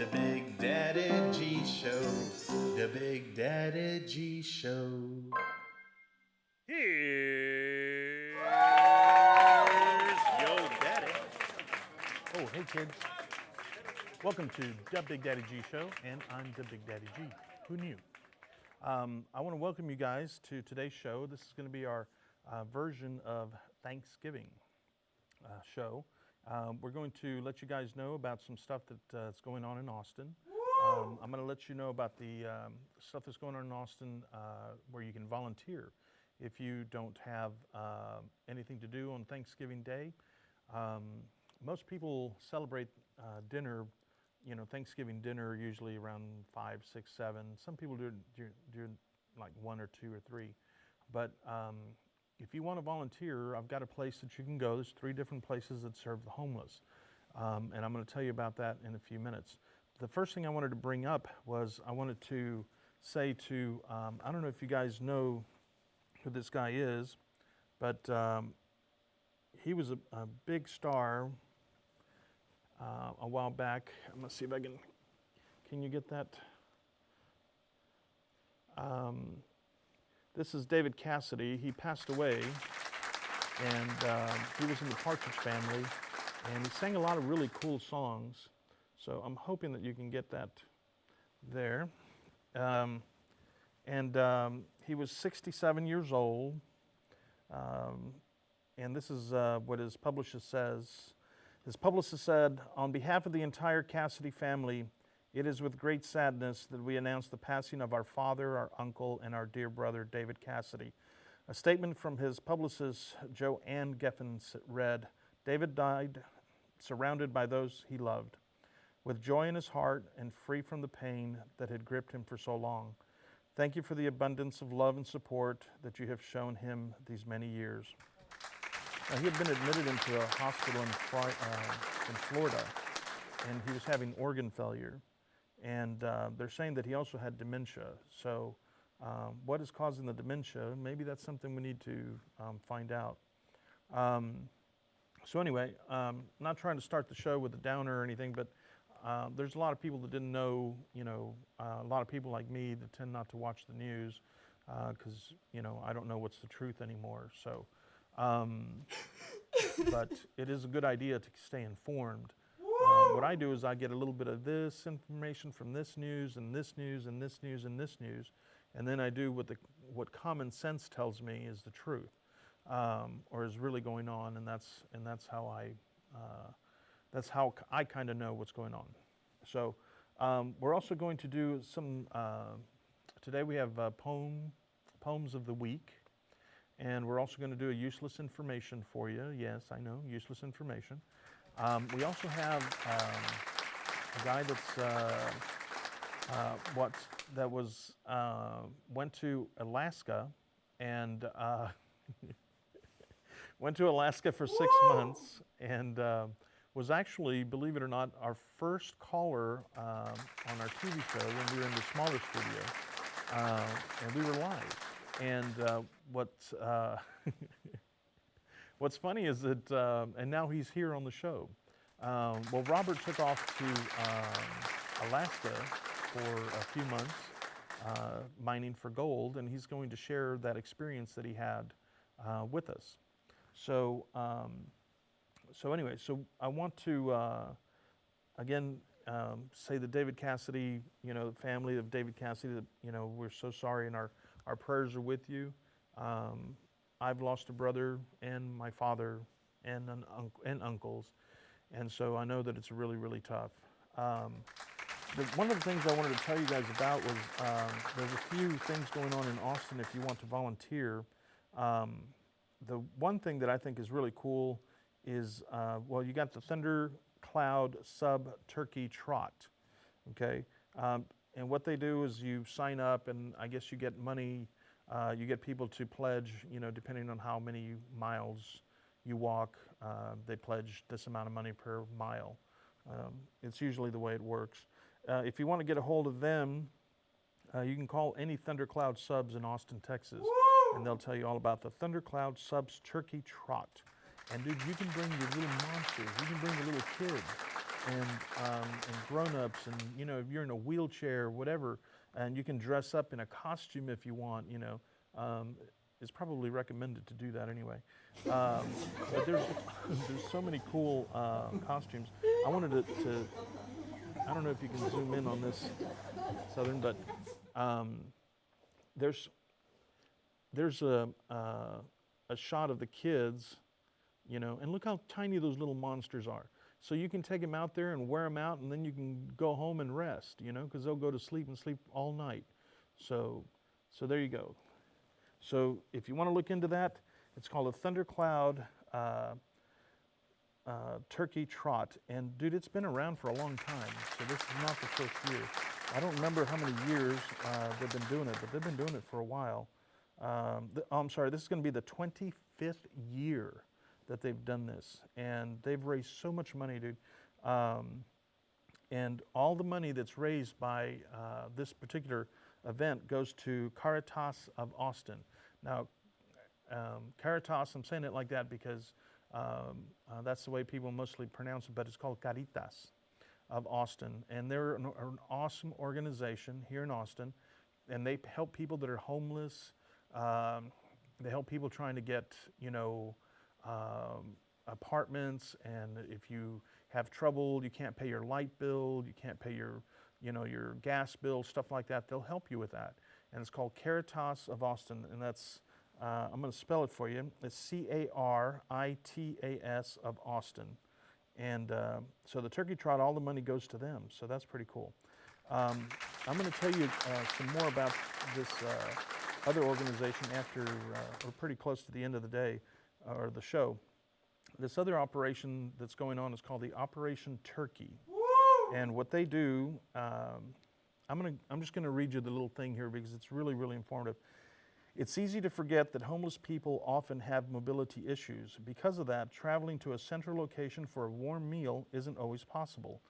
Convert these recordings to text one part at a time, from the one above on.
the Big Daddy G Show. The Big Daddy G Show. Here's Yo Daddy. Oh, hey kids. Welcome to the Big Daddy G Show, and I'm the Big Daddy G. Who knew? I want to welcome you guys to today's show. This is going to be our version of Thanksgiving show. We're going to let you guys know about some stuff that's going on in Austin. I'm going to let you know about the stuff that's going on in Austin where you can volunteer if you don't have anything to do on Thanksgiving Day. Most people celebrate dinner, Thanksgiving dinner usually around 5, 6, 7. Some people do like 1 or 2 or 3. But if you want to volunteer, I've got a place that you can go. There's 3 different places that serve the homeless. And I'm going to tell you about that in a few minutes. The first thing I wanted to bring up was I wanted to say to, I don't know if you guys know who this guy is, but he was a big star a while back. I'm going to see if I can you get that? This is David Cassidy. He passed away, and he was in the Partridge Family, and he sang a lot of really cool songs. So I'm hoping that you can get that there. He was 67 years old, and this is what his publicist says. His publicist said, "On behalf of the entire Cassidy family, it is with great sadness that we announce the passing of our father, our uncle, and our dear brother, David Cassidy." A statement from his publicist, Joanne Geffen, read, "David died surrounded by those he loved, with joy in his heart and free from the pain that had gripped him for so long. Thank you for the abundance of love and support that you have shown him these many years." Now, he had been admitted into a hospital in Florida, and he was having organ failure. And they're saying that he also had dementia. So what is causing the dementia? Maybe that's something we need to find out. So anyway, not trying to start the show with a downer or anything, but there's a lot of people that didn't know, a lot of people like me that tend not to watch the news because, I don't know what's the truth anymore. So, but it is a good idea to stay informed. What I do is I get a little bit of this information from this news and this news and this news and this news, and then I do what common sense tells me is the truth, or is really going on, and that's how I kind of know what's going on. So we're also going to do some. Today we have poems of the week, and we're also going to do a useless information for you. Yes, I know, useless information. We also have a guy went to Alaska and went to Alaska for 6 months and was actually, believe it or not, our first caller on our TV show when we were in the smaller studio, and we were live. And what's funny is that, and now he's here on the show. Well, Robert took off to Alaska for a few months mining for gold, and he's going to share that experience that he had with us. So, anyway, I want to again say that David Cassidy, the family of David Cassidy, that we're so sorry, and our prayers are with you. I've lost a brother and my father and uncles, and so I know that it's really, really tough. One of the things I wanted to tell you guys about was there's a few things going on in Austin if you want to volunteer. The one thing that I think is really cool is, well, you got the Thundercloud Sub Turkey Trot, okay? And what they do is you sign up, and I guess you get money. You get people to pledge, depending on how many miles you walk, they pledge this amount of money per mile. It's usually the way it works. If you want to get a hold of them, you can call any Thundercloud Subs in Austin, Texas, and they'll tell you all about the Thundercloud Subs Turkey Trot. And dude, you can bring your little monsters, you can bring your little kids. and grown-ups, and if you're in a wheelchair, whatever, and you can dress up in a costume if you want. It's probably recommended to do that anyway. But there's so many cool costumes. I wanted to I don't know if you can zoom in on this, Southern, but there's a shot of the kids, and look how tiny those little monsters are. So you can take them out there and wear them out, and then you can go home and rest, because they'll go to sleep and sleep all night. So there you go. So if you want to look into that, it's called a thundercloud turkey trot. And dude, it's been around for a long time. So this is not the first year. I don't remember how many years they've been doing it, but they've been doing it for a while. I'm sorry, this is going to be the 25th year that they've done this. And they've raised so much money, dude. And all the money that's raised by this particular event goes to Caritas of Austin. Now, Caritas, I'm saying it like that because that's the way people mostly pronounce it, but it's called Caritas of Austin. And they're an awesome organization here in Austin, and they help people that are homeless. They help people trying to get, apartments, and if you have trouble, you can't pay your light bill, you can't pay your gas bill, stuff like that, they'll help you with that. And it's called Caritas of Austin, and that's, I'm going to spell it for you. It's C-A-R-I-T-A-S of Austin. And so the turkey trot, all the money goes to them, so that's pretty cool. I'm going to tell you some more about this other organization after we're pretty close to the end of the day, or the show. This other operation that's going on is called the Operation Turkey. Woo! And what they do, I'm just going to read you the little thing here because it's really, really informative. It's easy to forget that homeless people often have mobility issues. Because of that, traveling to a central location for a warm meal isn't always possible.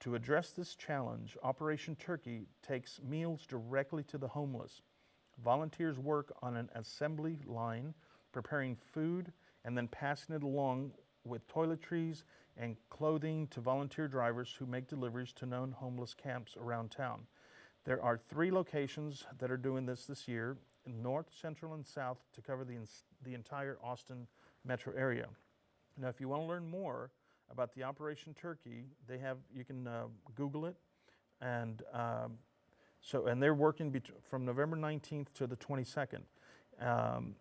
To address this challenge, Operation Turkey takes meals directly to the homeless. Volunteers work on an assembly line, preparing food and then passing it along with toiletries and clothing to volunteer drivers who make deliveries to known homeless camps around town. There are 3 locations that are doing this year, north, central, and south, to cover the entire Austin metro area. Now, if you want to learn more about the Operation Turkey, you can Google it, and they're working from November 19th to the 22nd.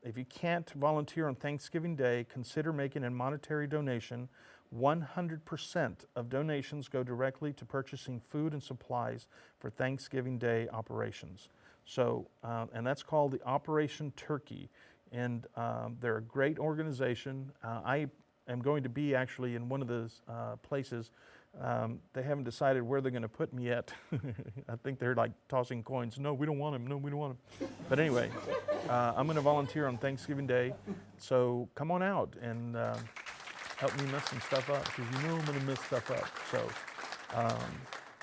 If you can't volunteer on Thanksgiving Day, consider making a monetary donation. 100% of donations go directly to purchasing food and supplies for Thanksgiving Day operations. So, and that's called the Operation Turkey. And they're a great organization. I am going to be actually in one of those places. They haven't decided where they're going to put me yet. I think they're like tossing coins. No, we don't want him. No, we don't want him. But anyway, I'm going to volunteer on Thanksgiving Day. So come on out and help me mess some stuff up, because I'm going to mess stuff up.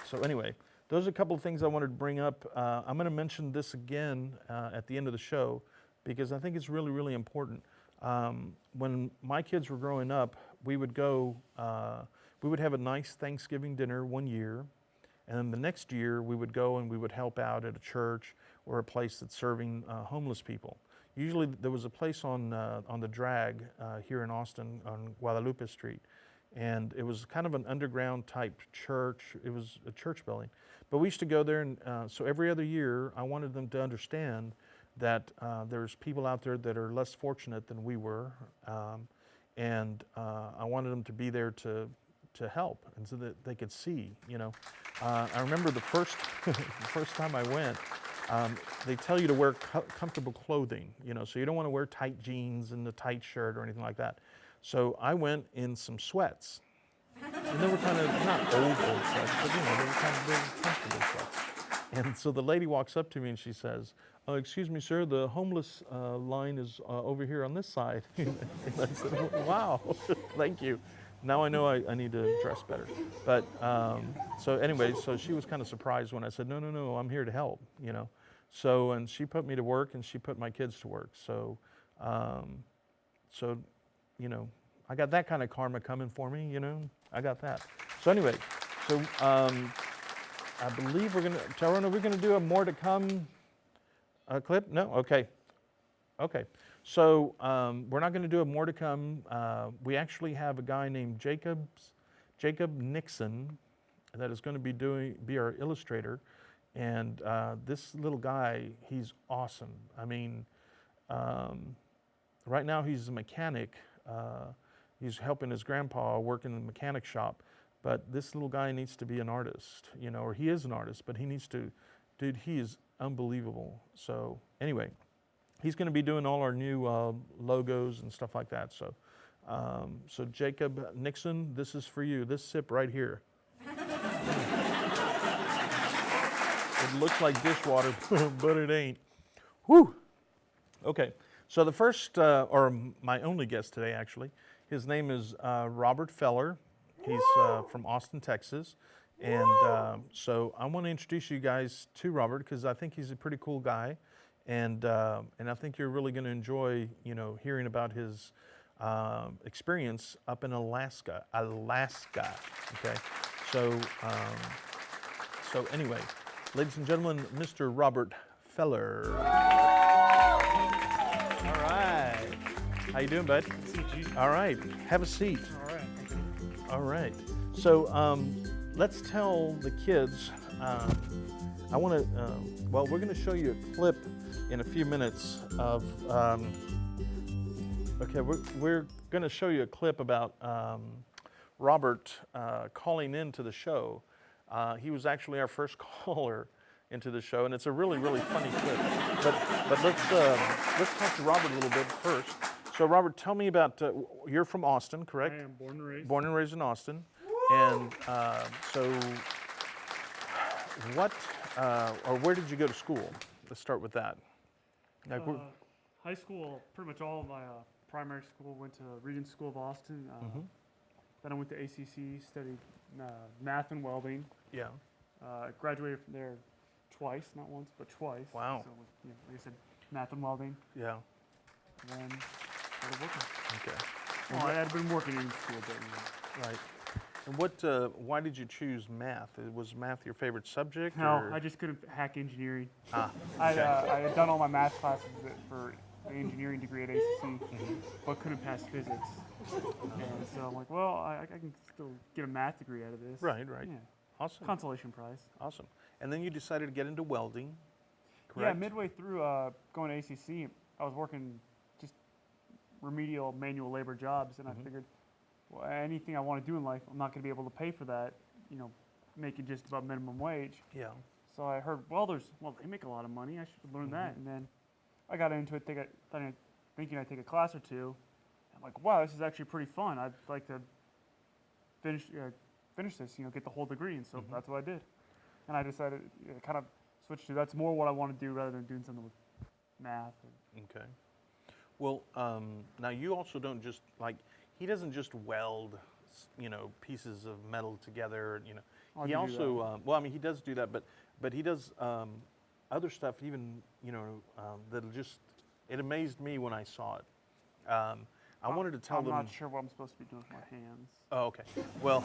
So anyway, those are a couple of things I wanted to bring up. I'm going to mention this again at the end of the show, because I think it's really, really important. When my kids were growing up, we would go, we would have a nice Thanksgiving dinner one year, and then the next year we would go and we would help out at a church or a place that's serving homeless people. Usually there was a place on the drag here in Austin on Guadalupe Street, and it was kind of an underground type church. It was a church building, but we used to go there, and so every other year I wanted them to understand that there's people out there that are less fortunate than we were, and I wanted them to be there to help, and so that they could see, I remember the first time I went, they tell you to wear comfortable clothing, so you don't want to wear tight jeans and a tight shirt or anything like that. So I went in some sweats, and they were kind of, not old sweats, but they were kind of very comfortable sweats. And so the lady walks up to me and she says, "Excuse me, sir, the homeless line is over here on this side." And I said, "Wow, thank you. Now I know I need to dress better." But so anyway, so she was kind of surprised when I said, no, I'm here to help, So, and she put me to work, and she put my kids to work. So, I got that kind of karma coming for me, I got that. So anyway, so I believe we're gonna, Tyrone, are we gonna do a more to come clip? No, okay. Okay, so we're not gonna do a more to come. We actually have a guy named Jacob Nixon that is gonna be our illustrator. And this little guy, he's awesome. I mean, right now he's a mechanic. He's helping his grandpa work in the mechanic shop. But this little guy needs to be an artist, you know, or he is an artist, but he needs to, dude, he is unbelievable. So anyway, he's going to be doing all our new logos and stuff like that. So, so Jacob Nixon, this is for you. This sip right here. It looks like dishwater, but it ain't. Whew. Okay, so the first, or my only guest today, actually, his name is Robert Feller. He's from Austin, Texas. And so I want to introduce you guys to Robert because I think he's a pretty cool guy. And I think you're really going to enjoy, you know, hearing about his experience up in Alaska. Okay, so anyway, ladies and gentlemen, Mr. Robert Feller. All right. How you doing, bud? All right. Have a seat. All right. All right. So let's tell the kids. I want to. Well, we're going to show you a clip in a few minutes of. Okay, we're going to show you a clip about Robert calling into the show. He was actually our first caller into the show, and it's a really, really funny clip. But let's talk to Robert a little bit first. So, Robert, tell me about. You're from Austin, correct? I am born and raised. Born and raised in Austin, and so what or where did you go to school? Let's start with that. Like, High school, pretty much all of my primary school went to Regent School of Austin. Then I went to ACC, studied math and welding. yeah. Graduated from there twice, not once, but twice. Wow. So, you know, like I said, math and welding. Yeah. And then started working. Okay. Well, I had been working in school, but you know. Right. And what? Why did you choose math? Was math your favorite subject? No, or? I just couldn't hack engineering. Ah. I had done all my math classes for the engineering degree at ACC, but couldn't pass physics. And so I'm like, well, I can still get a math degree out of this. Right. Right. Yeah. Awesome. Consolation prize. Awesome. And then you decided to get into welding. Yeah, Correct? midway through going to ACC, I was working just remedial manual labor jobs, and I figured, well, anything I want to do in life, I'm not going to be able to pay for that, you know, making just about minimum wage. Yeah. So I heard welders, well, they make a lot of money. I should learn that. And then I got into it thinking I'd take a class or two. I'm like, wow, this is actually pretty fun. I'd like to finish this, you know, get the whole degree. And so that's what I did. And I decided, kind of switched to that's more what I want to do rather than doing something with math. Okay. Well, now you also don't just like, he doesn't just weld, you know, pieces of metal together, you know. I He do also, well, I mean, he does do that, but he does other stuff even, you know, that'll just, it amazed me when I saw it. I wanted to tell them. I'm not sure what I'm supposed to be doing with my hands. Oh, okay. Well,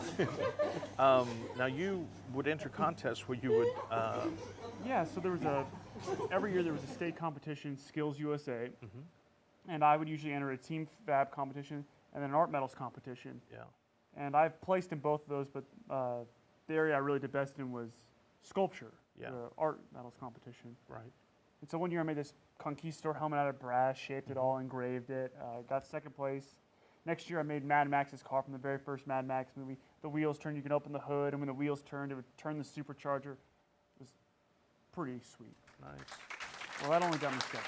now you would enter contests where you would. Yeah, so there was every year there was a state competition, Skills USA, and I would usually enter a team fab competition and then an art medals competition. Yeah. And I've placed in both of those, but the area I really did best in was sculpture, Yeah. the art medals competition. Right. And so one year I made this conquistador helmet out of brass, shaped it all, engraved it, got second place. Next year I made Mad Max's car from the very first Mad Max movie. The wheels turned, you could open the hood, and when the wheels turned, it would turn the supercharger. It was pretty sweet. Nice. Well, that only got me second.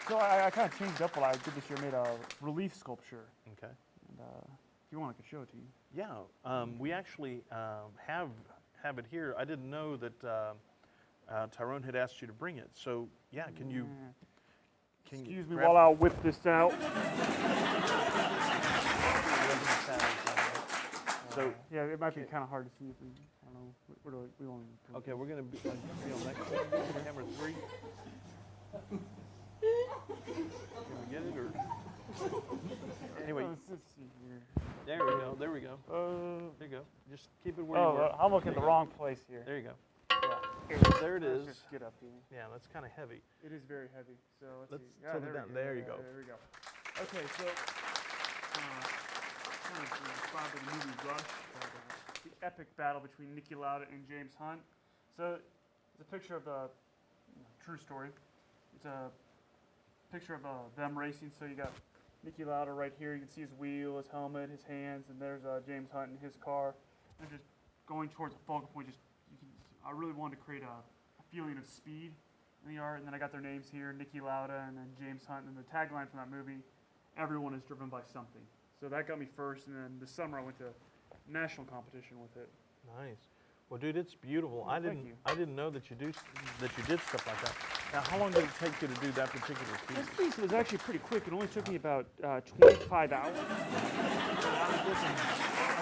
So I kind of changed up what I did this year, made a relief sculpture. Okay. And if you want, I could show it to you. Yeah. We actually have it here. I didn't know that Tyrone had asked you to bring it. So yeah, can you? Excuse me while I whip this out. So yeah, it might be kind of hard to see if we, I don't know, where do we want to. okay, we're gonna be on next camera 3. Can we get it or? Anyway, Let's see here. There we go. There we go. There you go. Just keep it where you were. I'm looking at There the you wrong place here. go. There you go. Yeah. There it Let's is. just get up here. Yeah, that's kind of heavy. It is very heavy. So let's see. tilt it down. There you go. There we go. Okay, so kind of inspired by the movie Rush, the epic battle between Niki Lauda and James Hunt. So it's a picture of a true story. It's a picture of them racing. So you got Niki Lauda right here. You can see his wheel, his helmet, his hands, and there's James Hunt in his car. They're just going towards the focal point. I really wanted to create a feeling of speed in the art, and then I got their names here, Niki Lauda and then James Hunt, and the tagline from that movie, everyone is driven by something. So that got me first, and then this summer I went to national competition with it. Nice. Well, dude, it's beautiful. Well, I thank you. didn't know that you did stuff like that. Now, how long did it take you to do that particular piece? This piece was actually pretty quick. It only took me about 25 hours. I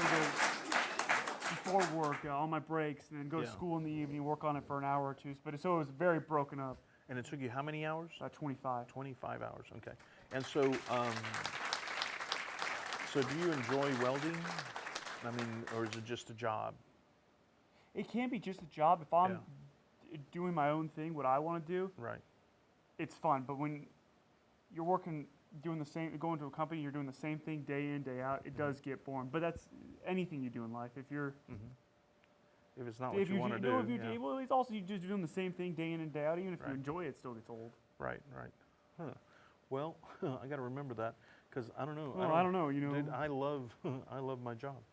would go before work, on my breaks, and then go to Yeah. school in the evening, work on it for an hour or two. But so it was very broken up. And it took you how many hours? About 25. 25 hours. Okay. And so, so do you enjoy welding? I mean, or is it just a job? It can be just a job. If I'm doing my own thing, what I want to do, Right. it's fun. But when you're doing the same, going to a company, you're doing the same thing day in, day out, it does get boring. But that's anything you do in life. If you're, If it's not what you want to do. Yeah. well, it's also you're just doing the same thing day in and day out. Even if you Right. enjoy it, it still gets old. Right. Right. Huh. Well, I got to remember that because I don't know. Well, I don't know. You know, Dude, I love my job.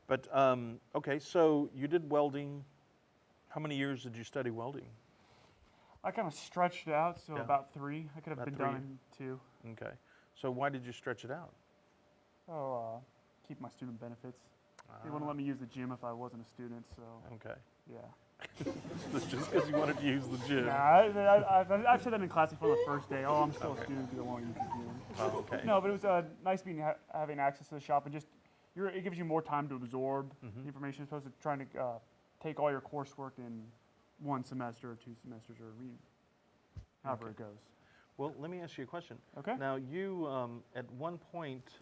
But okay, so you did welding. How many years did you study welding? I kind of stretched it out, so Yeah. about 3. I could have About been 3. done in 2. Okay. So why did you stretch it out? Oh, keep my student benefits. They wouldn't let me use the gym if I wasn't a student, so Okay. yeah. That's just because you wanted to use the gym. Yeah, I've said that in class before the first day. Oh, I'm still a student because I want to use the gym. Oh, okay. No, but it was nice having access to the shop and just it gives you more time to absorb the information as opposed to trying to take all your coursework in 1 semester or 2 semesters or however it goes. Well, let me ask you a question. Okay. Now, you at one point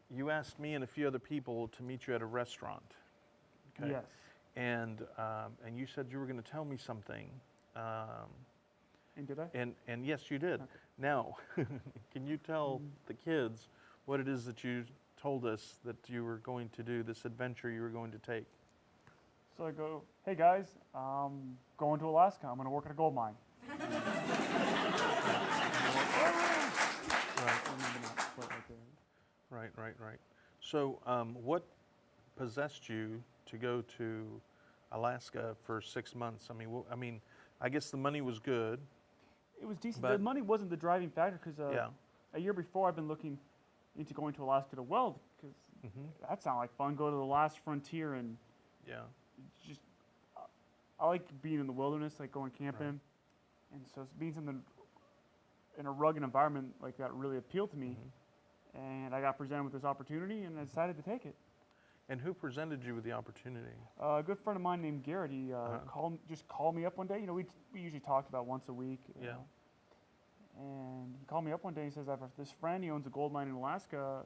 you asked me and a few other people to meet you at a restaurant. Okay. Yes. And you said you were going to tell me something. And did I? And yes, you did. Okay. Now, can you tell the kids what it is that you told us that you were going to do, this adventure you were going to take? So I go, hey guys, I'm going to Alaska. I'm going to work at a gold mine. Right. So, what possessed you to go to Alaska for 6 months? I mean, I guess the money was good. It was decent. But- The money wasn't the driving factor because Yeah. a year before I've been looking into going to Alaska to weld because that sounded like fun. Go to the last frontier and Yeah. just I like being in the wilderness, like going camping, and so being something in a rugged environment like that really appealed to me. And I got presented with this opportunity, and I decided to take it. And who presented you with the opportunity? A good friend of mine named Garrett, he called me up one day. You know, we usually talked about once a week. You Yeah. know. And he called me up one day and says, I have this friend, he owns a gold mine in Alaska.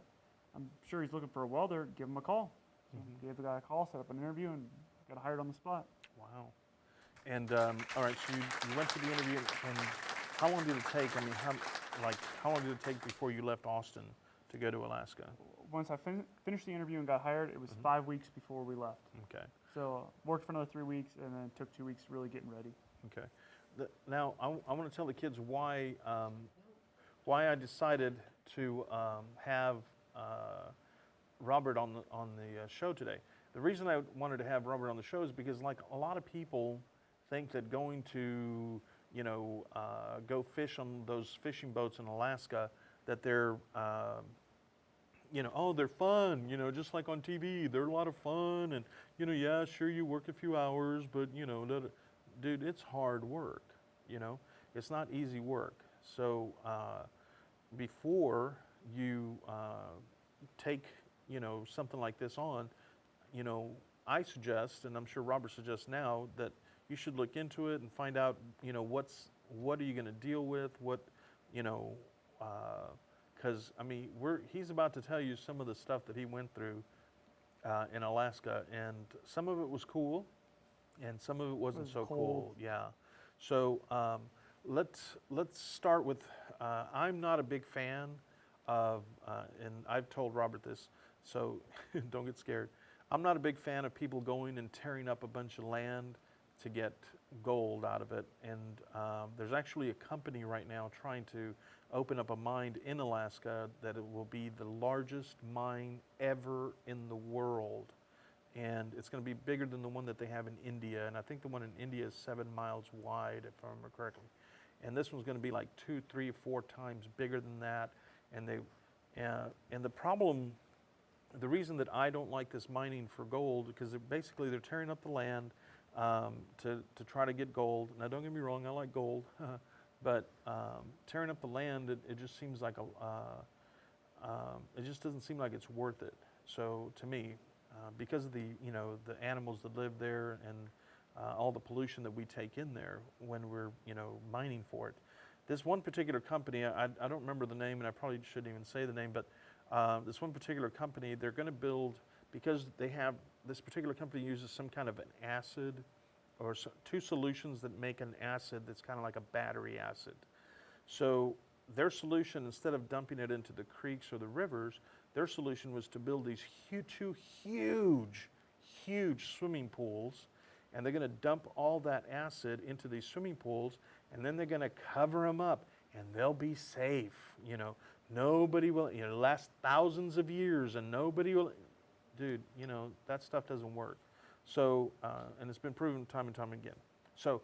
I'm sure he's looking for a welder. Give him a call. So gave the guy a call, set up an interview, and got hired on the spot. Wow. And all right, so you went to the interview, and how long did it take? I mean, how long did it take before you left Austin to go to Alaska? Once I finished the interview and got hired, it was 5 weeks before we left. Okay. So worked for another 3 weeks, and then took 2 weeks really getting ready. Okay. Now I want to tell the kids why I decided to have Robert on the show today. The reason I wanted to have Robert on the show is because, like, a lot of people think that going to go fish on those fishing boats in Alaska, that they're they're fun, just like on TV. They're a lot of fun, and yeah, sure, you work a few hours, but dude, it's hard work. It's not easy work. So before you take something like this on, I suggest, and I'm sure Robert suggests now, that you should look into it and find out what are you going to deal with, what because I mean, he's about to tell you some of the stuff that he went through in Alaska, and some of it was cool, and some of it wasn't was so cold. cool. Yeah. So let's start with. I'm not a big fan of, and I've told Robert this, so don't get scared. I'm not a big fan of people going and tearing up a bunch of land to get gold out of it. And there's actually a company right now trying to open up a mine in Alaska that it will be the largest mine ever in the world. And it's going to be bigger than the one that they have in India. And I think the one in India is 7 miles wide, if I remember correctly. And this one's going to be like 2, 3, 4 times bigger than that. And and the problem, the reason that I don't like this mining for gold, because basically they're tearing up the land to try to get gold. Now, don't get me wrong, I like gold, but tearing up the land, it just seems like it just doesn't seem like it's worth it. So to me, because of the the animals that live there and all the pollution that we take in there when we're mining for it. This one particular company, I don't remember the name, and I probably shouldn't even say the name, but this one particular company, they're going to build, because they have, this particular company uses some kind of an acid, or 2 solutions that make an acid that's kind of like a battery acid. So their solution, instead of dumping it into the creeks or the rivers, their solution was to build these 2 huge swimming pools, and they're going to dump all that acid into these swimming pools, and then they're going to cover them up, and they'll be safe. Nobody will, last thousands of years, and nobody will, dude, that stuff doesn't work. So, and it's been proven time and time again. So,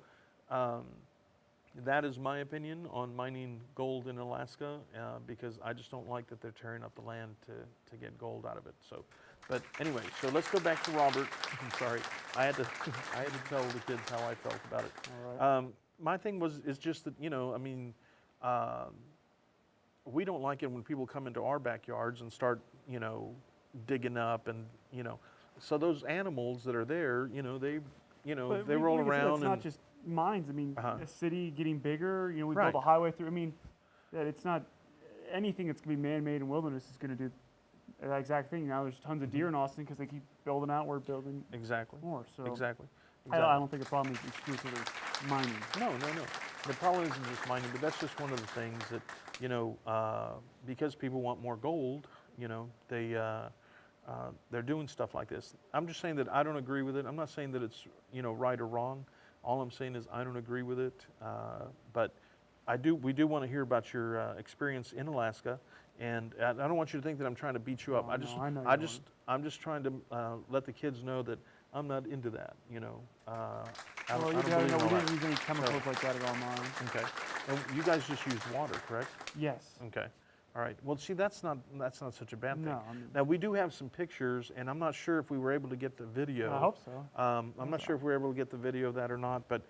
that is my opinion on mining gold in Alaska, because I just don't like that they're tearing up the land to get gold out of it. So, but anyway, so let's go back to Robert. I'm sorry, I had to tell the kids how I felt about it. All right. My thing is just that I mean, we don't like it when people come into our backyards and start digging up, and so those animals that are there, they But they we- roll like I said, around It's not just mines. I mean, a city getting bigger. We Right. build a highway through. I mean, that it's not anything that's going to be man-made in wilderness is going to do that exact thing. Now there's tons of deer in Austin because they keep building out. We're building exactly. more. So Exactly. I don't think the problem is exclusively mining. No. The problem isn't just mining, but that's just one of the things that, because people want more gold, they're doing stuff like this. I'm just saying that I don't agree with it. I'm not saying that it's, right or wrong. All I'm saying is I don't agree with it. But we do want to hear about your experience in Alaska. And I don't want you to think that I'm trying to beat you up. Oh, I no, just, I know you I'm just trying to let the kids know that I'm not into that. I Well, don't we believe in all didn't that. use any chemicals like that at all mine. Okay. And you guys just use water, correct? Yes. Okay. All right. Well, see, that's not such a bad thing. No, I mean- Now we do have some pictures, and I'm not sure if we were able to get the video. I hope so. I'm not sure if we were able to get the video of that or not, but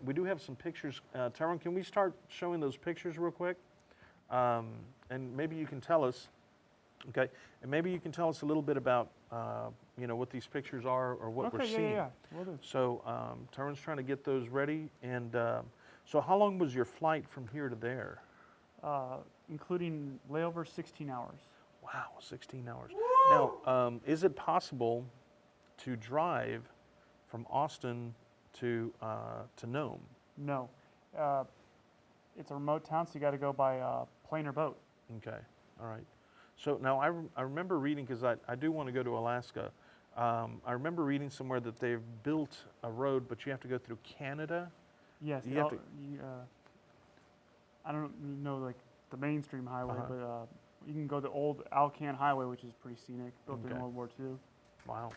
we do have some pictures. Tyrone, can we start showing those pictures real quick? And maybe you can tell us. Okay. And maybe you can tell us a little bit about what these pictures are or what we're seeing. Yeah. Will do. So Tyrone's trying to get those ready, and so how long was your flight from here to there? Including layover, 16 hours. Wow, 16 hours. Now, is it possible to drive from Austin to Nome? No. It's a remote town, so you got to go by plane or boat. Okay, all right. So now I remember reading, because I do want to go to Alaska. I remember reading somewhere that they've built a road, but you have to go through Canada. Yes. You have to- I don't know like the mainstream highway, but you can go the old Alaskan Highway, which is pretty scenic, built Okay. in World War II. Wow.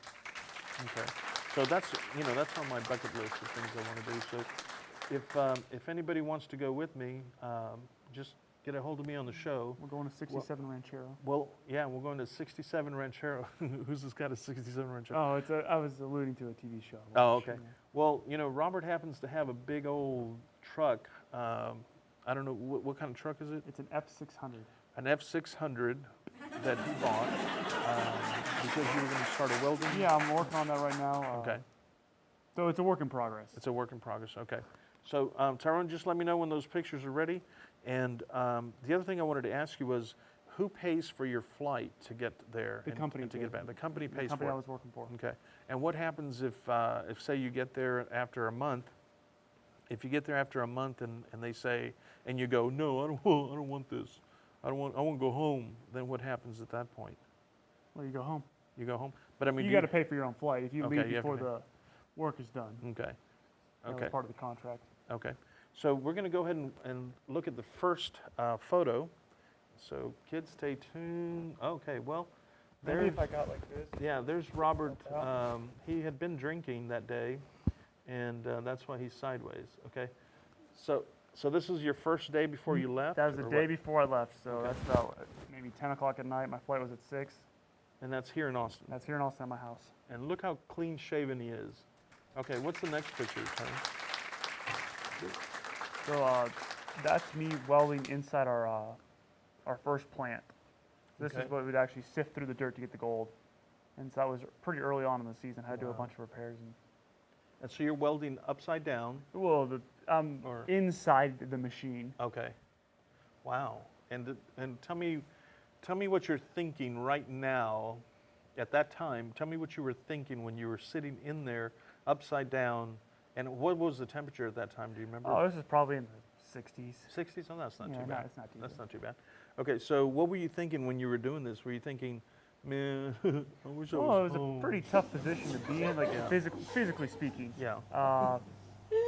Okay. So that's on my bucket list of things I want to do. So if anybody wants to go with me, just get a hold of me on the show. We're going to 67 Ranchero. Well, yeah, we're going to 67 Ranchero. Who's this got a 67 Ranchero? Oh, I was alluding to a TV show. Oh, okay. Well, Robert happens to have a big old truck. I don't know, what kind of truck is it? It's an F600. An F600 that he bought because you were going to start a welding? Yeah, I'm working on that right now. Okay. So it's a work in progress. It's a work in progress, okay. So Tyrone, just let me know when those pictures are ready. And the other thing I wanted to ask you was, who pays for your flight to get there? The company and to get did. back? The company The pays company for I it. was working for. Okay. And what happens if say you get there after a month? If you get there after a month and they say, and you go, no, I don't want this. I want to go home. Then what happens at that point? Well, you go home. You go home. But I mean, You do got to pay for your own flight if you Okay, leave you have to before pay. the work is done. Okay. That Okay. was part of the contract. Okay. So we're going to go ahead and look at the first photo. So kids, stay tuned. Okay. Well, Maybe there. if I got like this. Yeah, there's Robert. Like that. He had been drinking that day, and that's why he's sideways. Okay. So this is your first day before you left? That was the or day what? before I left, so Okay. that's about maybe 10 o'clock at night. My flight was at 6. And that's here in Austin. That's here in Austin at my house. And look how clean shaven he is. Okay, what's the next picture, Tony? So that's me welding inside our first plant. This Okay. is what we'd actually sift through the dirt to get the gold. And so that was pretty early on in the season. I had to do a Wow. bunch of repairs. And so you're welding upside down. Well, I'm Or- inside the machine. Okay. Wow. And tell me what you're thinking right now. At that time, tell me what you were thinking when you were sitting in there upside down. And what was the temperature at that time? Do you remember? Oh, this is probably in the 60s. 60s? Oh, that's not Yeah, too no, bad. it's not too That's bad. not too bad. Okay, so what were you thinking when you were doing this? Were you thinking, man, I wish I was Well, it was home. a pretty tough position to be in, like Yeah. physically speaking. Yeah, But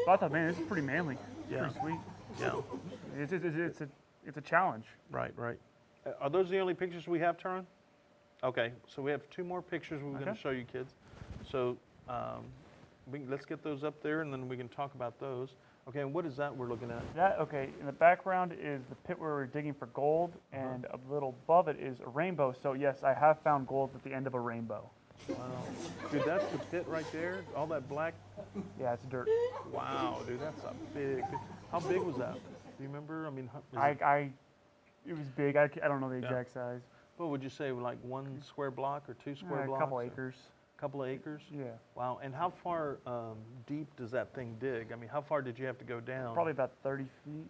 I thought, man, this is pretty manly. It's Yeah. pretty sweet. yeah. It's a challenge. Right, right. Are those the only pictures we have, Tyrone? Okay, so we have 2 more pictures we're going to Okay. show you kids. So let's get those up there, and then we can talk about those. Okay, and what is that we're looking at? Okay, in the background is the pit where we're digging for gold, and a little above it is a rainbow. So yes, I have found gold at the end of a rainbow. Wow. Dude, that's the pit right there? All that black? Yeah, it's dirt. Wow, dude, that's a big. How big was that? Do you remember? I mean, It was big. I don't know the Yeah. exact size. what would you say, like 1 square block or 2 square A blocks? couple or- acres. Couple of acres? Yeah, Wow, and how far deep does that thing dig? I mean, how far did you have to go down? probably about 30 feet.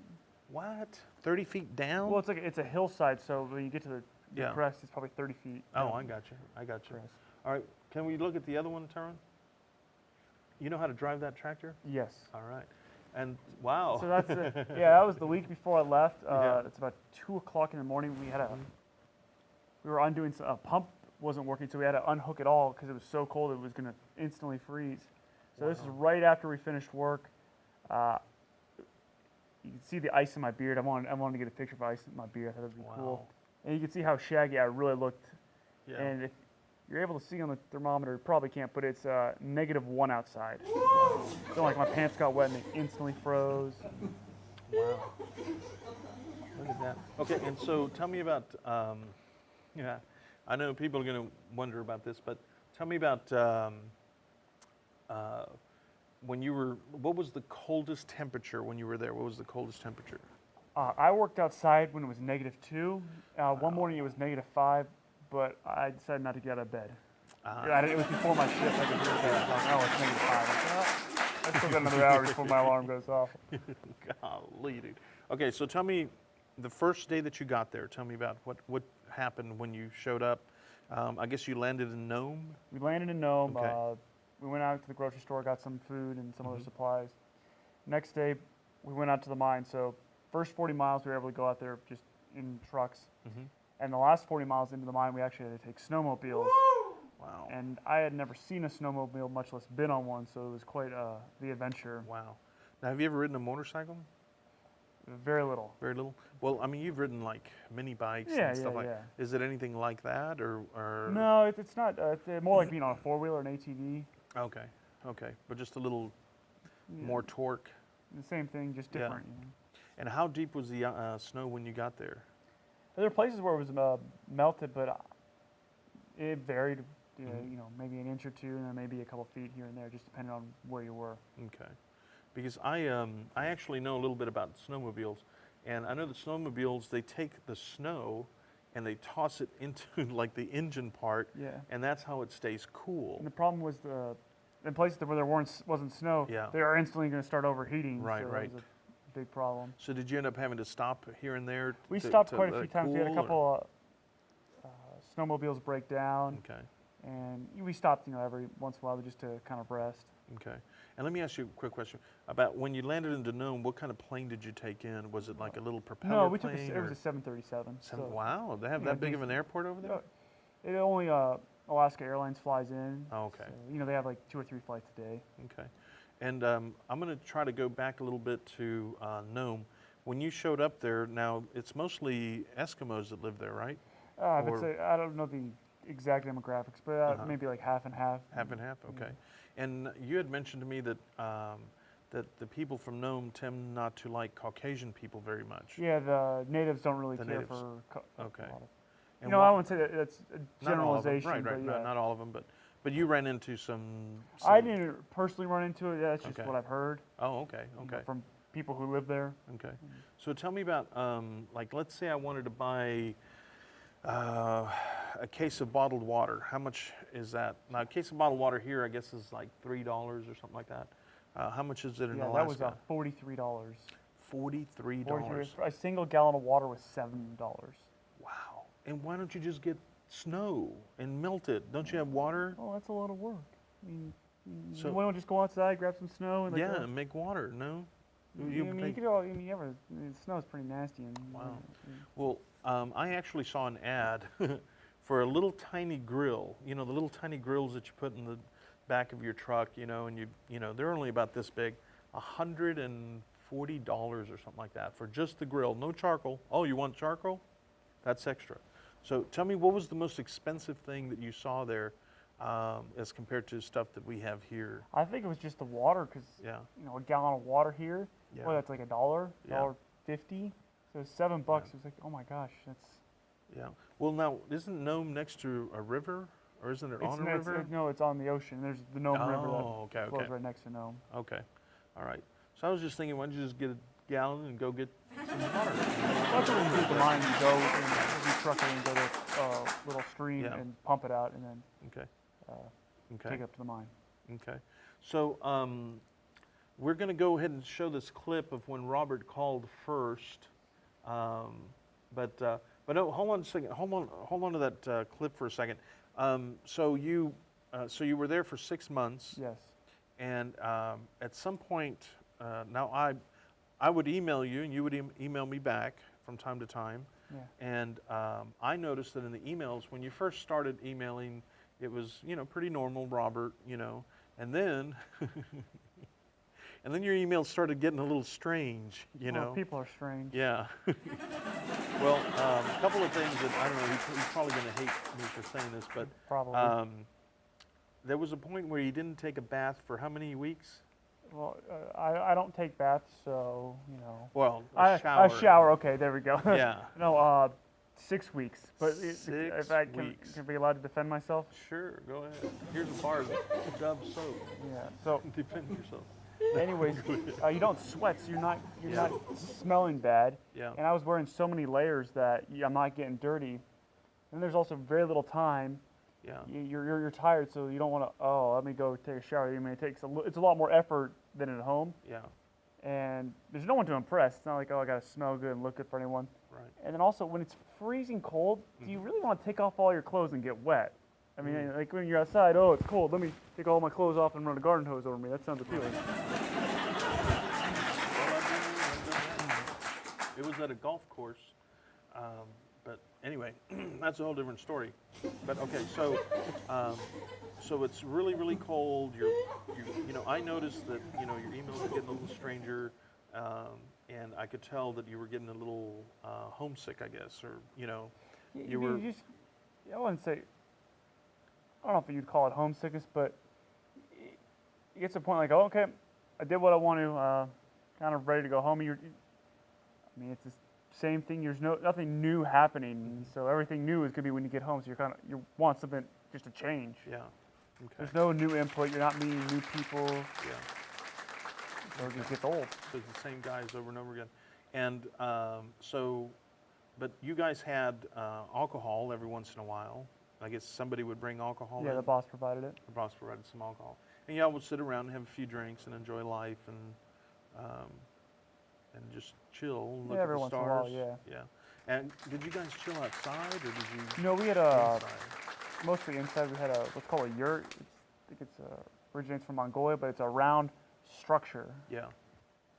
What? 30 feet down? Well, it's a hillside, so when you get to the Yeah. crest, it's probably 30 feet. Oh, down I got you. I got the you. crest. All right, can we look at the other one, Tyrone? You know how to drive that tractor? Yes. All right. And wow. So that's that was the week before I left. Yeah. It's about 2 o'clock in the morning. We were undoing a pump wasn't working, so we had to unhook it all because it was so cold it was going to instantly freeze. So this is Wow. right after we finished work. You can see the ice in my beard. I wanted to get a picture of ice in my beard. I thought it'd be Wow. cool. And you can see how shaggy I really looked. Yeah. And if you're able to see on the thermometer, you probably can't, but it's -1 outside. So like my pants got wet and they instantly froze. Wow. Look at that. Okay, and so tell me about, yeah, I know people are going to wonder about this, but tell me about when you were, what was the coldest temperature when you were there? What was the coldest temperature? I worked outside when it was -2. One morning it was -5, but I decided not to get out of bed. It was before my shift. I could hear it. Oh, it's -5. I still got another hour before my alarm goes off. Golly, dude. Okay, so tell me, the first day that you got there, tell me about what happened when you showed up. I guess you landed in Nome? We landed in Nome. Okay. We went out to the grocery store, got some food and some other supplies. Next day, we went out to the mine. So first 40 miles, we were able to go out there just in trucks. And the last 40 miles into the mine, we actually had to take snowmobiles. Wow. And I had never seen a snowmobile, much less been on one, so it was quite the adventure. Wow. Now, have you ever ridden a motorcycle? Very little. Very little? Well, I mean, you've ridden like mini bikes Yeah, and stuff yeah, like yeah. Is it anything like that or? No, it's not. It's more like being on a four-wheeler or an ATV. Okay, okay. But just a little Yeah. more torque. The same thing, just Yeah. different. You know? And how deep was the snow when you got there? There are places where it was melted, but it varied. You know, maybe an inch or two, and then maybe a couple feet here and there, just depending on where you were. Okay. Because I actually know a little bit about snowmobiles, and I know the snowmobiles, they take the snow and they toss it into like the engine part, Yeah. and that's how it stays cool. And the problem was in places where there wasn't snow, Yeah. they are instantly going to start overheating. Right, so right. It was big problem. So did you end up having to stop here and there? We to- stopped to quite a let few it times. We had a cool, or- couple snowmobiles break down, Okay. and we stopped, every once in a while just to kind of rest. Okay. And let me ask you a quick question about when you landed in Denome. What kind of plane did you take in? Was it like a little propeller No, we took plane? it was or a 737. Wow, they have yeah, that big of an decent. airport over there? It only Alaska Airlines flies in. Oh, okay. So, they have like 2 or 3 flights a day. Okay. And I'm going to try to go back a little bit to Nome. When you showed up there, now it's mostly Eskimos that live there, right? I Or- don't know the exact demographics, but maybe like half and half. Half and half, okay. And you had mentioned to me that that the people from Nome tend not to like Caucasian people very much. Yeah, the natives don't really The care natives. for Okay. a lot of. And I wouldn't say that that's a not all of them, generalization, right, but yeah. not all of them, but you ran into some. I didn't personally run into it. That's just Okay. what I've heard. Oh, okay, okay, From people who live there. okay. So tell me about like, let's say I wanted to buy a case of bottled water. How much is that? Now, a case of bottled water here, I guess, is like $3 or something like that. How much is it in Yeah, Alaska? that was $43. $43. A single gallon of water was $7. Wow. And why don't you just get snow and melt it? Don't you have water? Oh, that's a lot of work. I mean, So- why don't we just go outside, grab some snow, and Yeah, and make water, no? you make- could all. Snow is pretty nasty. And, Wow. Well, I actually saw an ad for a little tiny grill. The little tiny grills that you put in the back of your truck, and they're only about this big, $140 or something like that for just the grill, no charcoal. Oh, you want charcoal? That's extra. So tell me, what was the most expensive thing that you saw there as compared to stuff that we have here? I think it was just the water, because Yeah. a gallon of water here, Yeah. well, that's like $1, Yeah. $1.50. So $7. It was like, oh my gosh, that's. Yeah. Well, now, isn't Nome next to a river, or isn't it on a river? No, it's on the ocean. There's the Nome River Oh, that okay, flows okay. right next to Nome. Okay. All right. So I was just thinking, why don't you just get a gallon and go get some water? That's what we do at the mine. You go and we truck it and go to a little stream Yeah. and pump it out, and then Okay. take it up to the mine. Okay. So we're going to go ahead and show this clip of when Robert called first. But no, hold on a second. Hold on to that clip for a second. So you were there for 6 months. Yes. And at some point, now I would email you, and you would email me back from time to time. Yeah. And I noticed that in the emails, when you first started emailing, it was pretty normal, Robert, and then and then your emails started getting a little strange, Well, people are strange. Yeah. Well, a couple of things that I don't know. He's probably going to hate me for saying this, but Probably. there was a point where you didn't take a bath for how many weeks? Well, I don't take baths, so Well, a shower. A shower. Okay, there we go. Yeah. No, 6 weeks. But 6 if I can weeks. be allowed to defend myself. Sure, go ahead. Here's a bar of Dove soap. Yeah. So, Defend yourself. anyways, you don't sweat, so you're not smelling bad. Yeah. And I was wearing so many layers that I'm not getting dirty. And there's also very little time. Yeah. You're tired, so you don't want to. Oh, let me go take a shower. I mean, it's a lot more effort than at home. Yeah. And there's no one to impress. It's not like, oh, I got to smell good and look good for anyone. Right. And then also, when it's freezing cold, do you really want to take off all your clothes and get wet? I mean, like when you're outside, oh, it's cold. Let me take all my clothes off and run a garden hose over me. That sounds appealing. It was at a golf course, but anyway, that's a whole different story. But okay, so it's really, really cold. I noticed that your emails were getting a little stranger, and I could tell that you were getting a little homesick, I guess, or you were. I wouldn't say. I don't know if you'd call it homesickness, but it gets to the point like, oh, okay, I did what I want to, kind of ready to go home. I mean, it's the same thing. There's nothing new happening, so everything new is gonna be when you get home. So you want something just to change. Yeah. Okay. There's no new input. You're not meeting new people. Yeah. So it just gets old. So it's the same guys over and over again. And but you guys had alcohol every once in a while. I guess somebody would bring alcohol Yeah, in. the boss provided it. The boss provided some alcohol. And y'all would sit around and have a few drinks and enjoy life. And and just chill, look Yeah, at every the once in a stars? while, yeah. Yeah. And did you guys chill outside, or did you No, we had inside? mostly inside. We had what's called a yurt. I think it's originates from Mongolia, but it's a round structure, Yeah.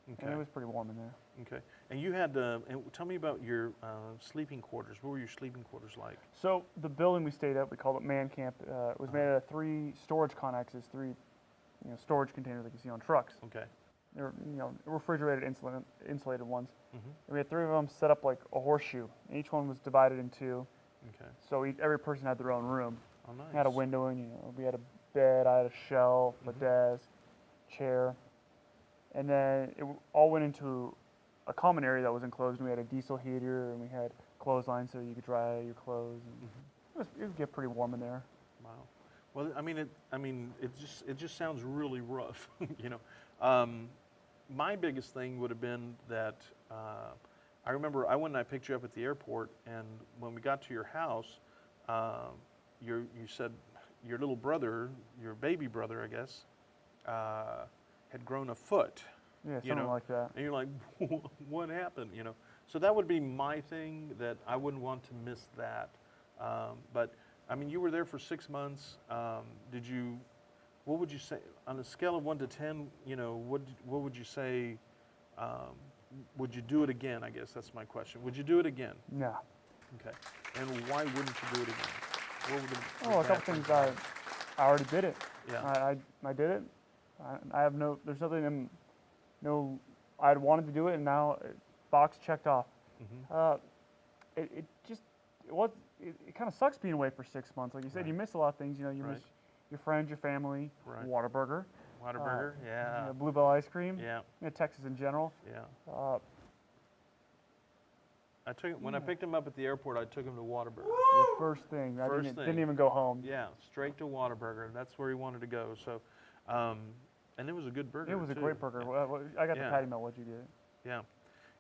and Okay. it was pretty warm in there. Okay. And you had, and tell me about your sleeping quarters. What were your sleeping quarters like? So the building we stayed at, we called it Man Camp. It was made out of 3 storage connexes, 3 storage containers like you see on trucks. Okay. They were refrigerated, insulated ones. Mm-hmm. And we had 3 of them set up like a horseshoe. And each one was divided in 2. Okay. So every person had their own room. Oh, nice. Had a window, and we had a bed. I had a shelf, a Mhm. desk, chair, and then it all went into a common area that was enclosed. And we had a diesel heater, and we had clotheslines so you could dry your clothes. And it would get pretty warm in there. Wow. Well, it just sounds really rough, you know. My biggest thing would have been that I remember I went and I picked you up at the airport, and when we got to your house, you said your little brother, your baby brother, I guess, had grown a foot. Yeah, You something know, like that. And you're like, what happened? You know, so that would be my thing, that I wouldn't want to miss that. But I mean, you were there for 6 months. What would you say on a scale of 1 to 10? You know, what would you say? Would you do it again? I guess that's my question. Would you do it again? No. Okay. And why wouldn't you do it again? What were the Oh, a bad couple things. I already did it. Yeah. I did it. I have no. There's nothing. No. I'd wanted to do it, and now box checked off. Mm-hmm. It kind of sucks being away for 6 months. Like you said, Right. you miss a lot of things. You Right. miss your friends, your family, Right. Whataburger, Whataburger. Yeah. Bluebell ice cream, Yeah. Texas in general. Yeah. When I picked him up at the airport, I took him to Whataburger. The first thing. I First didn't thing. even go home. Yeah, straight to Whataburger. That's where he wanted to go. So, and it was a good burger. It was a too. great burger. Yeah. I got Yeah. the patty melt. What'd you get? Yeah.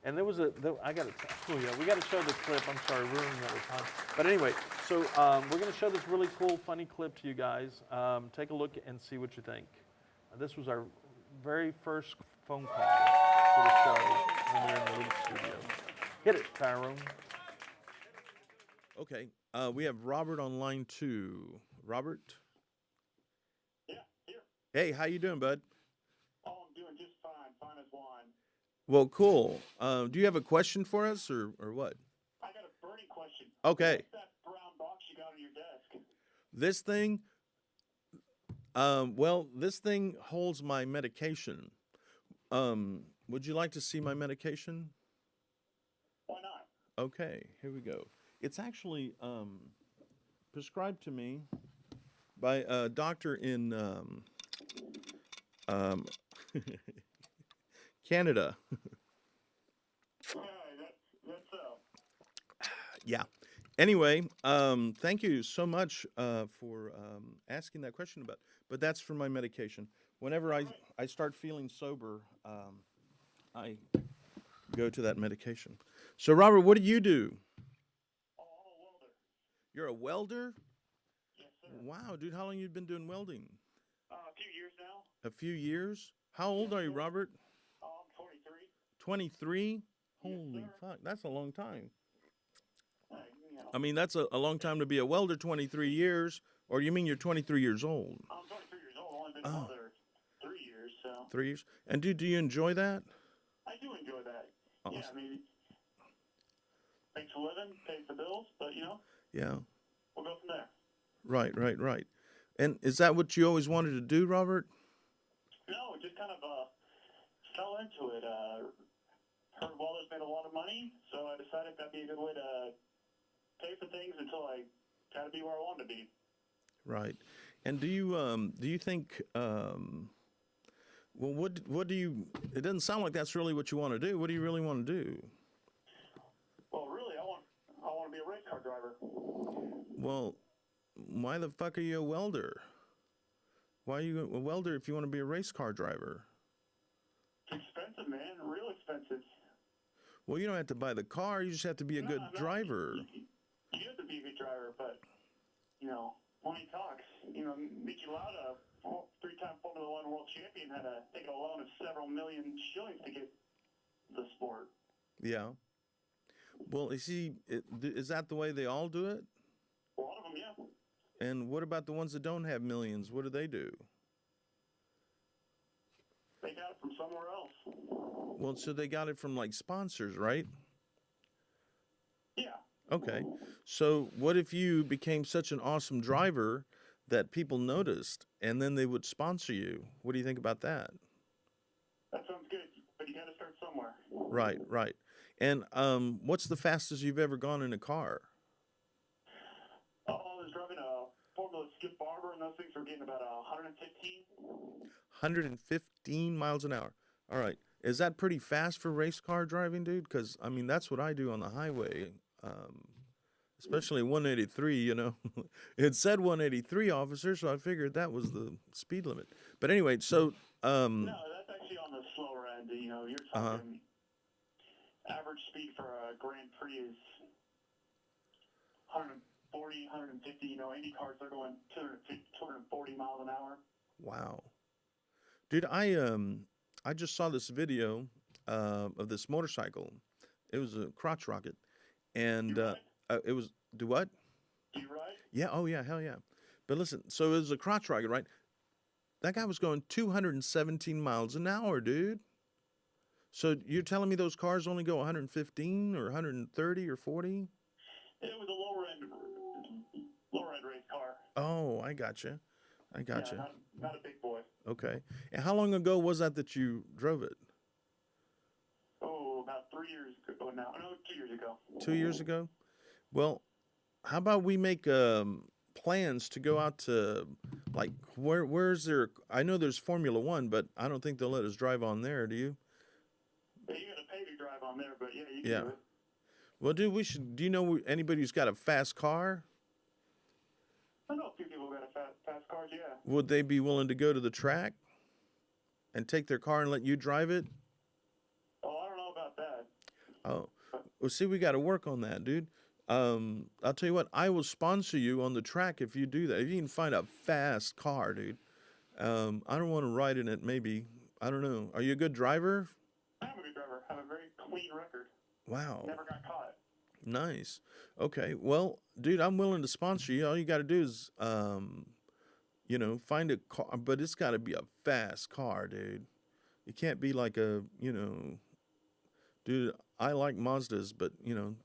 And there was I got to, oh yeah, we got to show the clip. I'm sorry, we're running out of time. But anyway, so we're going to show this really cool, funny clip to you guys. Take a look and see what you think. This was our very first phone call to the show when we were in the little studio. Hit it, Tyrone. Okay, we have Robert on line 2. Robert? Yeah, here. Hey, how you doing, bud? Oh, I'm doing just fine. Fine as wine. Well, cool. Do you have a question for us, or what? I got a burning question. Okay. What's that brown box you got on your desk? This thing, well, this thing holds my medication. Would you like to see my medication? Why not? Okay, here we go. It's actually prescribed to me by a doctor in Canada. That's so. Yeah. Anyway, thank you so much for asking that question about. But that's for my medication. Whenever I start feeling sober, I go to that medication. So, Robert, what do you do? Oh, I'm a welder. You're a welder? Yes, sir. Wow, dude, how long you been doing welding? A few years now. A few years? How old are you, Robert? Oh, I'm 23. 23? Yes, Holy sir. fuck, that's a long time. You know, I mean, that's a long time to be a welder, 23 years. Or you mean you're 23 years old? I'm 23 years old. I've only been a welder 3 years, so. 3 years? And do you enjoy that? I do enjoy that. Awesome. Yeah, I mean, makes a living, pays the bills, but, Yeah. we'll go from there. Right. And is that what you always wanted to do, Robert? No, just kind of fell into it. Heard welders made a lot of money, so I decided that'd be a good way to pay for things until I got to be where I wanted to be. Right. And do you think well, what do you? It doesn't sound like that's really what you want to do. What do you really want to do? Well, really, I want to be a race car driver. Well, why the fuck are you a welder? Why are you a welder if you want to be a race car driver? It's expensive, man. Real expensive. Well, you don't have to buy the car. You just have to be a good driver. You have to be a good driver, but money talks. Mickey Lauda, 3-time Formula One world champion, had to take a loan of several million shillings to get the sport. Yeah. Well, is that the way they all do it? A lot of them, yeah. And what about the ones that don't have millions? What do they do? They got it from somewhere else. Well, so they got it from like sponsors, right? Yeah. Okay. So what if you became such an awesome driver that people noticed and then they would sponsor you? What do you think about that? That sounds good, but you got to start somewhere. Right, right. And what's the fastest you've ever gone in a car? I was driving a Formula Skip Barber, and those things were getting about 115. 115 miles an hour. All right. Is that pretty fast for race car driving, dude? Because, I mean, that's what I do on the highway, especially 183, you know. It said 183, officer, so I figured that was the speed limit. But anyway, so... No, that's actually on the slower end. You know, you're talking average speed for a Grand Prix is 140, 150. You know, Indy cars, they're going 240 miles an hour. Wow. Dude, I just saw this video of this motorcycle. It was a crotch rocket. And it was... Do what? Do you ride? Yeah, oh yeah, hell yeah. But listen, so it was a crotch rocket, right? That guy was going 217 miles an hour, dude. So you're telling me those cars only go 115 or 130 or 40? It was a lower end race car. Oh, I gotcha. Yeah, not a big boy. Okay. And how long ago was that you drove it? Oh, about 3 years ago now. No, 2 years ago. 2 years ago? Well, how about we make plans to go out to, like, where's there? I know there's Formula One, but I don't think they'll let us drive on there. Do you? Yeah, you got to pay to drive on there, but yeah, you can do it. Well, dude, we should. Do you know anybody who's got a fast car? I know a few people who got fast cars, yeah. Would they be willing to go to the track and take their car and let you drive it? Oh, I don't know about that. Oh, well, see, we got to work on that, dude. I'll tell you what, I will sponsor you on the track if you do that. If you can find a fast car, dude. I don't want to ride in it, maybe. I don't know. Are you a good driver? I'm a good driver. I have a very clean record. Wow. Never got caught. Nice. Okay. Well, dude, I'm willing to sponsor you. All you got to do is, you know, find a car, but it's got to be a fast car, dude. It can't be like a, you know, dude, I like Mazdas, but, you know,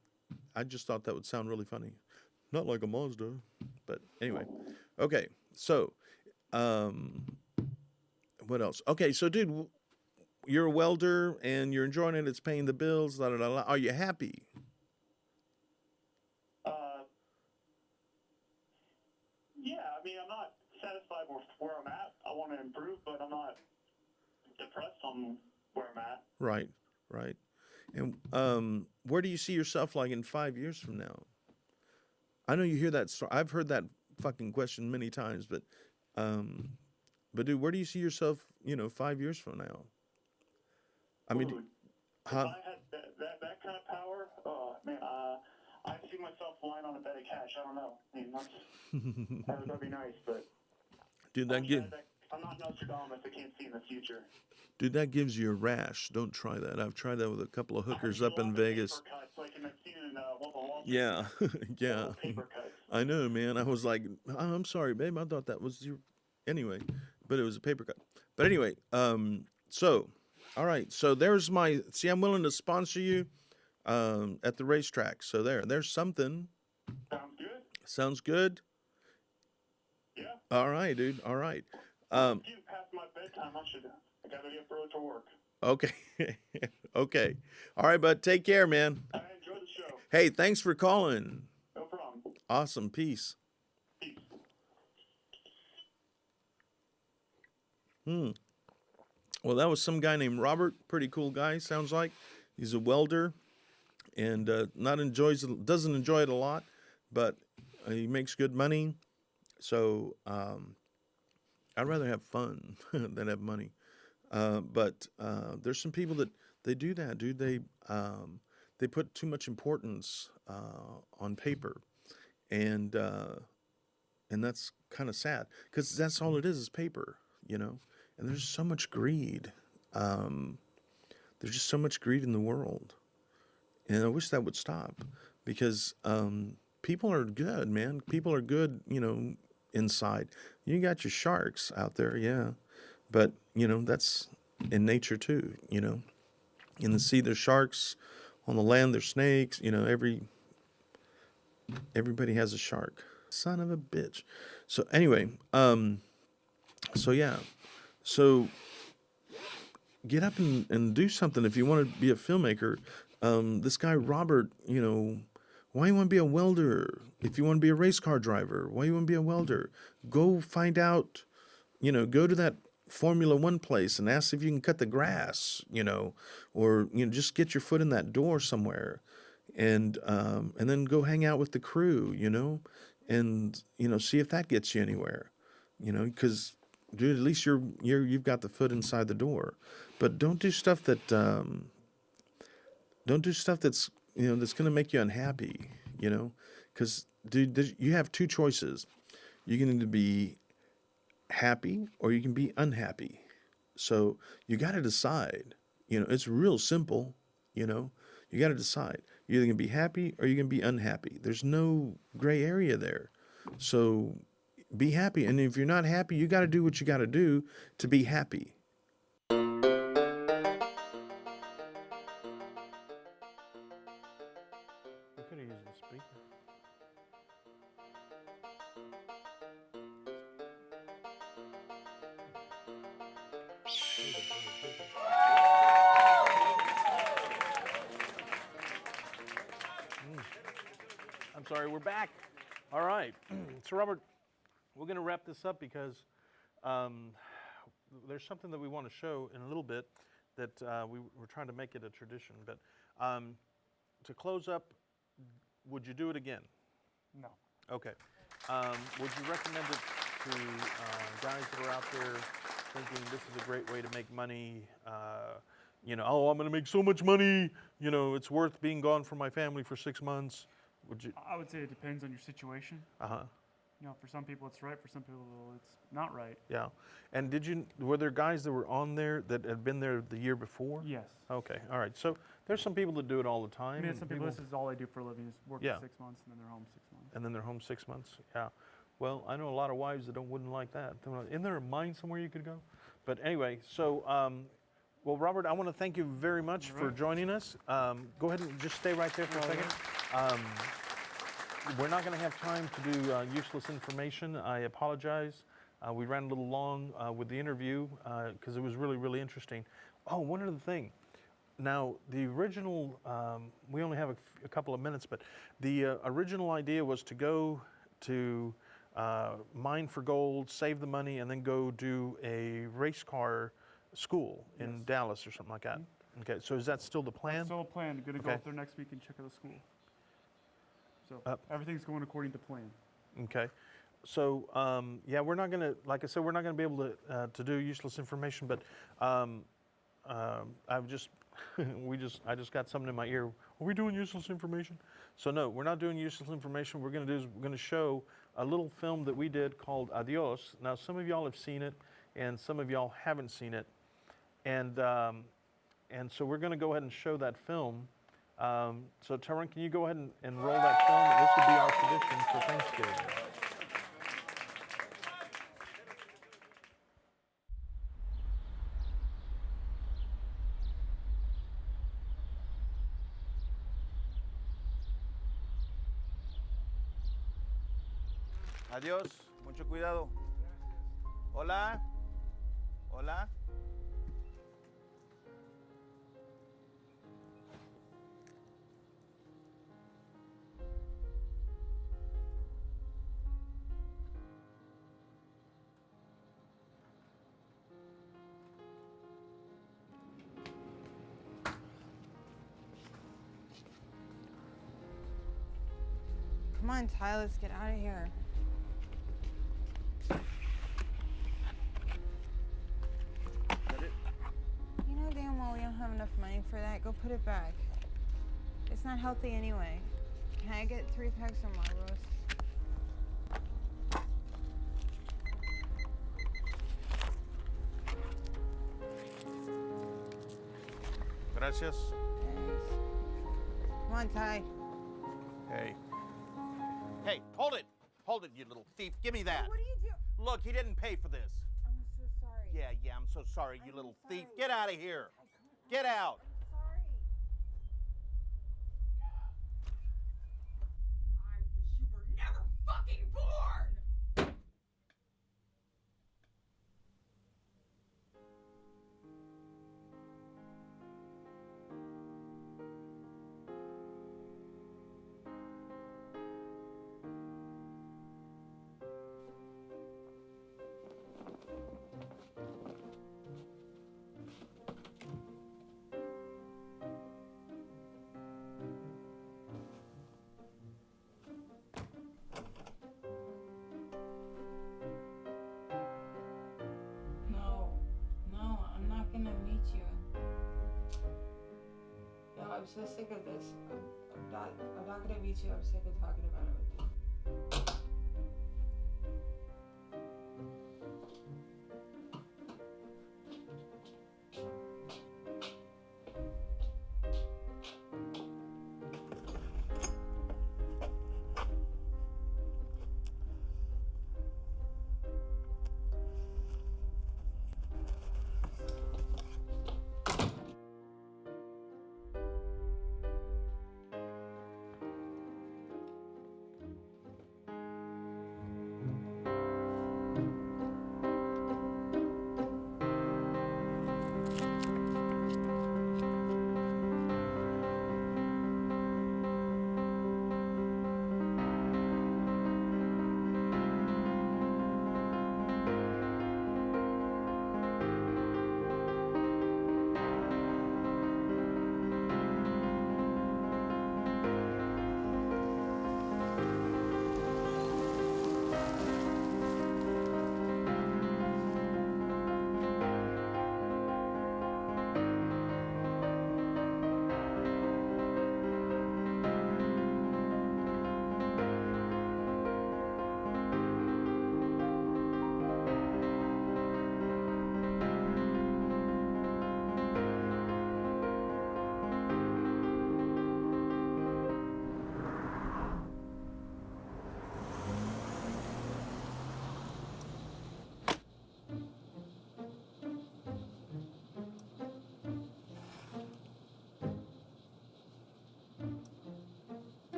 I just thought that would sound really funny. Not like a Mazda, but anyway. Okay, so, what else? Okay, so, dude, you're a welder and you're enjoying it. It's paying the bills. La, la, la, la. Are you happy? Yeah, I mean, I'm not satisfied with where I'm at. I want to improve, but I'm not depressed on where I'm at. Right, right. And where do you see yourself like in 5 years from now? I know you hear that. I've heard that fucking question many times, but dude, where do you see yourself? You know, 5 years from now. I mean, if I had that kind of power, oh man, I see myself lying on a bed of cash. I don't know. I mean, that'd be nice, but dude, I'm not Nostradamus. I can't see in the future. Dude, that gives you a rash. Don't try that. I've tried that with a couple of hookers up in Vegas. Yeah, yeah. I know, man. I was like, oh, I'm sorry, babe. I thought that was your... Anyway, but it was a paper cut. But anyway, so, all right. So there's my... See, I'm willing to sponsor you at the racetrack. So there's something. Sounds good. Sounds good? Yeah. All right, dude. All right. Past my bedtime, I gotta get early to work. Okay. Okay. All right, bud. Take care, man. I enjoy the show. Hey, thanks for calling. No problem. Awesome. Peace. Peace. Well, that was some guy named Robert. Pretty cool guy, sounds like. He's a welder and doesn't enjoy it a lot, but he makes good money. So I'd rather have fun than have money. But there's some people that they do that, dude. They put too much importance on paper, and that's kind of sad because that's all it is paper, you know. And there's so much greed. there's just so much greed in the world. And I wish that would stop, because people are good, man. People are good, inside. You got your sharks out there, yeah. But, that's in nature too, In the sea, there's sharks. On the land, there's snakes. Everybody has a shark. Son of a bitch. So anyway, so yeah. So get up and do something if you want to be a filmmaker. This guy Robert, why you want to be a welder? If you want to be a race car driver, why you want to be a welder? Go find out, go to that Formula One place and ask if you can cut the grass, or just get your foot in that door somewhere, and then go hang out with the crew, and see if that gets you anywhere, because dude, at least you've got the foot inside the door. But don't do stuff that's that's gonna make you unhappy, because dude, you have two choices. You can either be happy or you can be unhappy. So you got to decide. It's real simple. You got to decide. You're either gonna be happy or you're gonna be unhappy. There's no gray area there. So be happy, and if you're not happy, you got to do what you got to do to be happy. We could have used the speaker. I'm sorry, we're back. All right. So, Robert, we're going to wrap this up because there's something that we want to show in a little bit that we're trying to make it a tradition. But to close up, would you do it again? No. Okay. Would you recommend it to guys that are out there thinking this is a great way to make money? Oh, I'm going to make so much money. It's worth being gone from my family for 6 months. Would you? I would say it depends on your situation. For some people it's right, for some people it's not right. Yeah. And were there guys that were on there that had been there the year before? Yes. Okay. All right. So there's some people that do it all the time. I mean, some people, this is all they do for a living, is work for 6 months and then they're home 6 months. And then they're home 6 months. Yeah. Well, I know a lot of wives that wouldn't like that. Isn't there a mine somewhere you could go? But anyway, so, well, Robert, I want to thank you very much for joining us. Go ahead and just stay right there for a second. We're not going to have time to do useless information. I apologize. We ran a little long with the interview because it was really, really interesting. Oh, one other thing. Now, the original, we only have a couple of minutes, but the original idea was to go to mine for gold, save the money, and then go do a race car school in Dallas or something like that. Okay, so is that still the plan? Still a plan. Going to go up there next week and check out the school. So everything's going according to plan. Okay. So, yeah, we're not going to, like I said, we're not going to be able to do useless information, but I've just, I just got something in my ear. Are we doing useless information? So no, we're not doing useless information. What we're going to do is we're going to show a little film that we did called Adios. Now, some of y'all have seen it, and some of y'all haven't seen it. And so we're going to go ahead and show that film. So Tyrone, can you go ahead and roll that film? This will be our tradition for Thanksgiving. Adiós, mucho cuidado. Hola, hola. Come on, Ty, let's get out of here. You know damn well we don't have enough money for that. Go put it back. It's not healthy anyway. Can I get 3 packs of Marlboros? Gracias. Thanks. Come on, Ty. Hey. Hey, hold it. Hold it, you little thief. Give me that. What are you doing? Look, he didn't pay for this. I'm so sorry. Yeah, I'm so sorry, you I'm little sorry. thief. Get out of here. Ty, come on. Get out. I'm sorry. I wish you were never fucking born! No, I'm not gonna meet you. No, I'm so sick of this. I'm not gonna meet you. I'm sick of talking about it with you.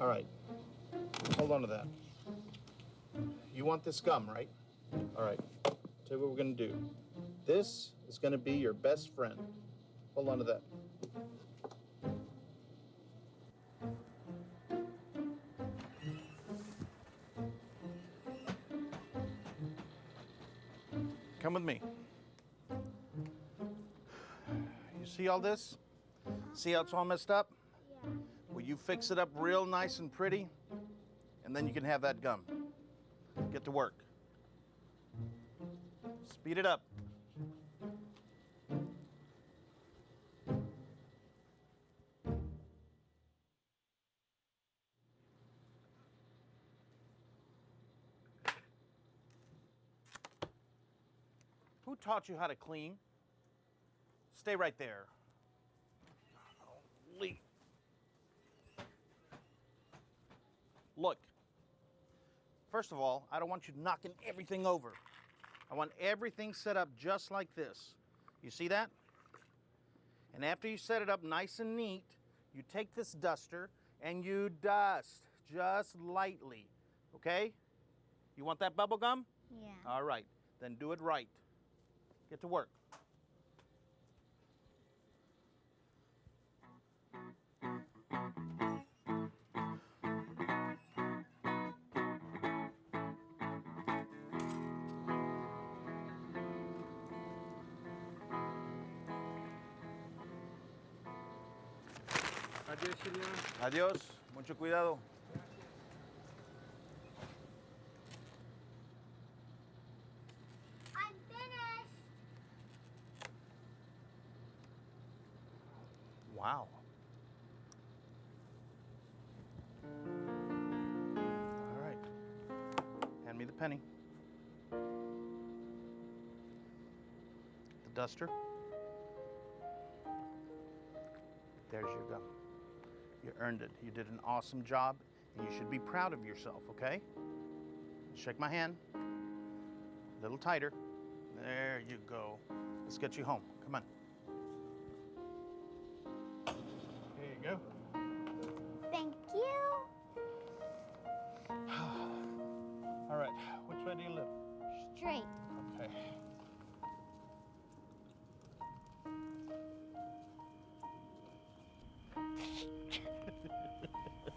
All right. Hold on to that. You want this gum, right? All right. Tell you what we're going to do. This is going to be your best friend. Hold on to that. Come with me. You see all this? See how it's all messed up? Yeah. Will you fix it up real nice and pretty? And then you can have that gum. Get to work. Speed it up. Who taught you how to clean? Stay right there. Holy. Look, first of all, I don't want you knocking everything over. I want everything set up just like this. You see that? And after you set it up nice and neat, you take this duster and you dust just lightly, okay? You want that bubble gum? Yeah. All right, then do it right. Get to work. Adios, señor. Adiós, mucho cuidado. I'm finished. Wow. penny. The duster. There's your gum. You earned it. You did an awesome job, and you should be proud of yourself, okay? Shake my hand. A little tighter. There you go. Let's get you home. Come on. Here you go. Thank you. All right. Which way do you live? Straight. Okay.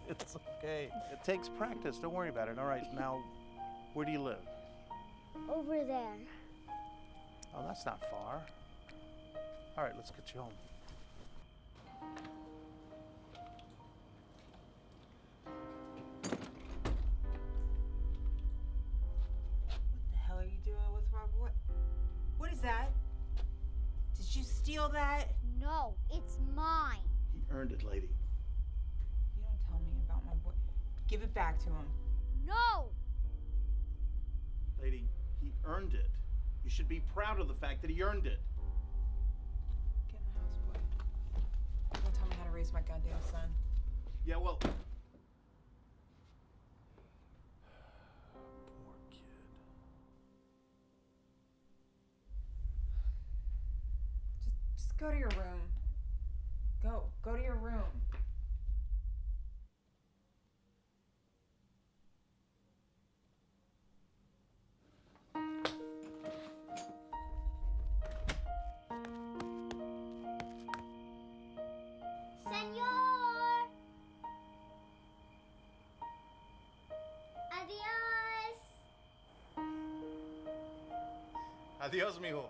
It's okay. It takes practice. Don't worry about it. All right. Now, where do you live? Over there. Oh, that's not far. All right. Let's get you home. What the hell are you doing with Robert? What is that? Did you steal that? No, it's mine. He earned it, lady. You don't tell me about my boy. Give it back to him. No! Lady, he earned it. You should be proud of the fact that he earned it. Get in the house, boy. Don't tell me how to raise my goddamn son. Yeah, well. Poor kid. Just go to your room. Go to your room. Senor! Adios! Adios, mijo.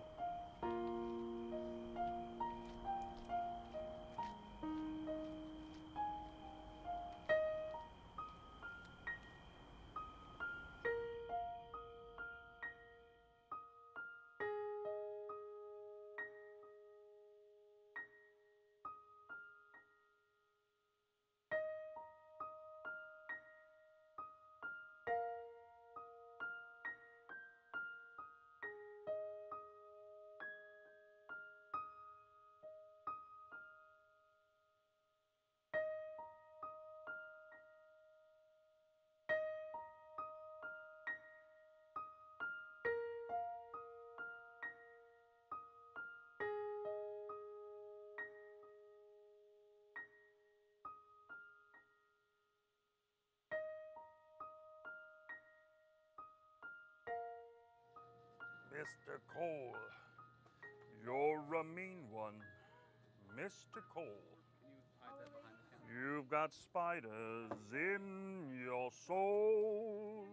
Mr. Cole, you're a mean one. Mr. Cole, you've got spiders in your soul.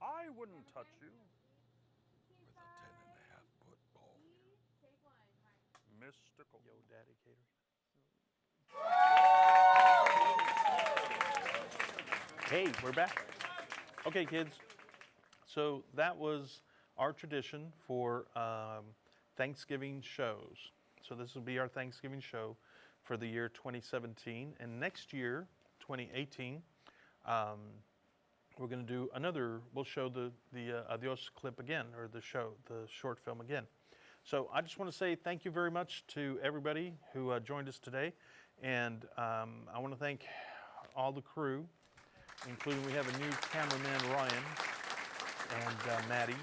I wouldn't touch you with a 10.5-foot pole. Mr. Cole. Yo, Daddy catering. Hey, we're back. Okay, kids. So that was our tradition for Thanksgiving shows. So this will be our Thanksgiving show for the year 2017. And next year, 2018, we're going to do another, we'll show the Adios clip again, or the short film again. So I just want to say thank you very much to everybody who joined us today. And I want to thank all the crew, including we have a new cameraman, Ryan, and Maddie,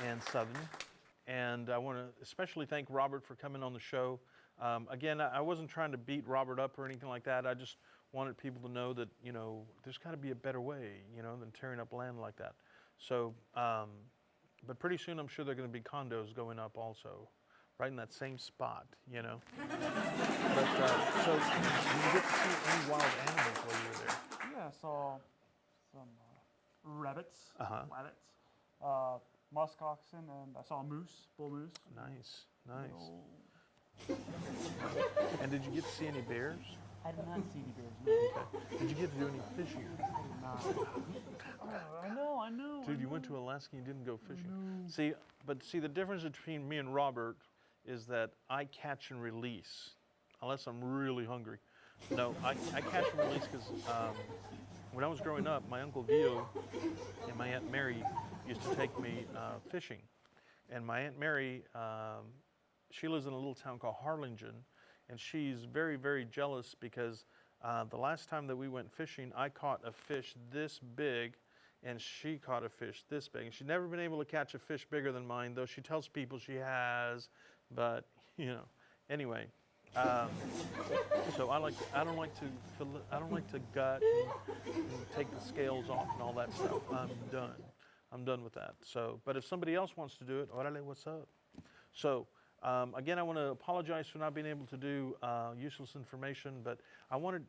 and Southern. And I want to especially thank Robert for coming on the show. Again, I wasn't trying to beat Robert up or anything like that. I just wanted people to know that, you know, there's got to be a better way, you know, than tearing up land like that. So, but pretty soon I'm sure there are going to be condos going up also, right in that same spot, you know. But, so, did you get to see any wild animals while you were there? Yeah, I saw some rabbits, Uh-huh. rabbits, musk oxen, and I saw a moose, bull moose. Nice, nice. Oh, And did you get to see any bears? I did not see any bears. No. Okay. Did you get to do any fishing? I did not. Oh, I know. Dude, you went to Alaska and you didn't go fishing. See, but see, the difference between me and Robert is that I catch and release, unless I'm really hungry. No, I catch and release because when I was growing up, my Uncle Vito and my Aunt Mary used to take me fishing. And my Aunt Mary, she lives in a little town called Harlingen, and she's very, very jealous because the last time that we went fishing, I caught a fish this big, and she caught a fish this big. And she's never been able to catch a fish bigger than mine, though she tells people she has. But anyway. So I don't like to gut and take the scales off and all that stuff. I'm done with that. So, but if somebody else wants to do it, orale, what's up? So, again, I want to apologize for not being able to do useless information, but I know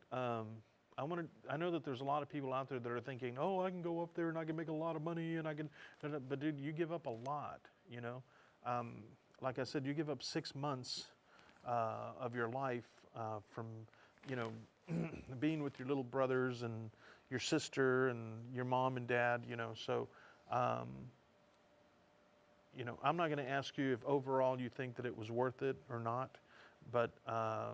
that there's a lot of people out there that are thinking, oh, I can go up there and I can make a lot of money and I can, but dude, you give up a lot, Like I said, you give up 6 months of your life from, being with your little brothers and your sister and your mom and dad, so, I'm not going to ask you if overall you think that it was worth it or not, but I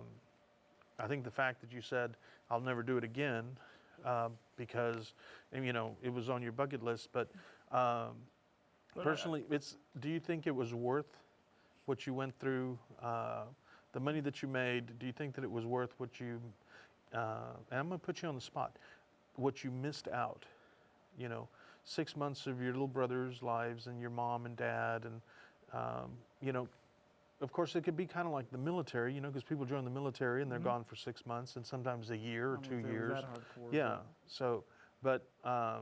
think the fact that you said, I'll never do it again, because, it was on your bucket list, but personally, do you think it was worth what you went through, the money that you made? Do you think that it was worth what you, and I'm going to put you on the spot, what you missed out, 6 months of your little brother's lives and your mom and dad, and, of course, it could be kind of like the military, because people join the military and they're gone for 6 months and sometimes a year or 2 years. Yeah. So, but I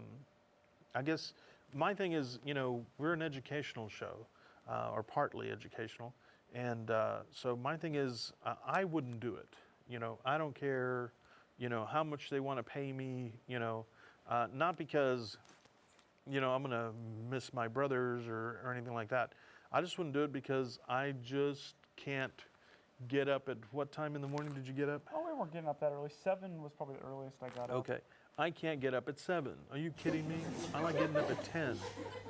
guess my thing is, we're an educational show, or partly educational, and so my thing is, I wouldn't do it. I don't care, how much they want to pay me. Not because, I'm going to miss my brothers or anything like that. I just wouldn't do it because I just can't get up at what time in the morning did you get up? Oh, we weren't getting up that early. 7 was probably the earliest I got up. Okay. I can't get up at 7. Are you kidding me? I like getting up at 10.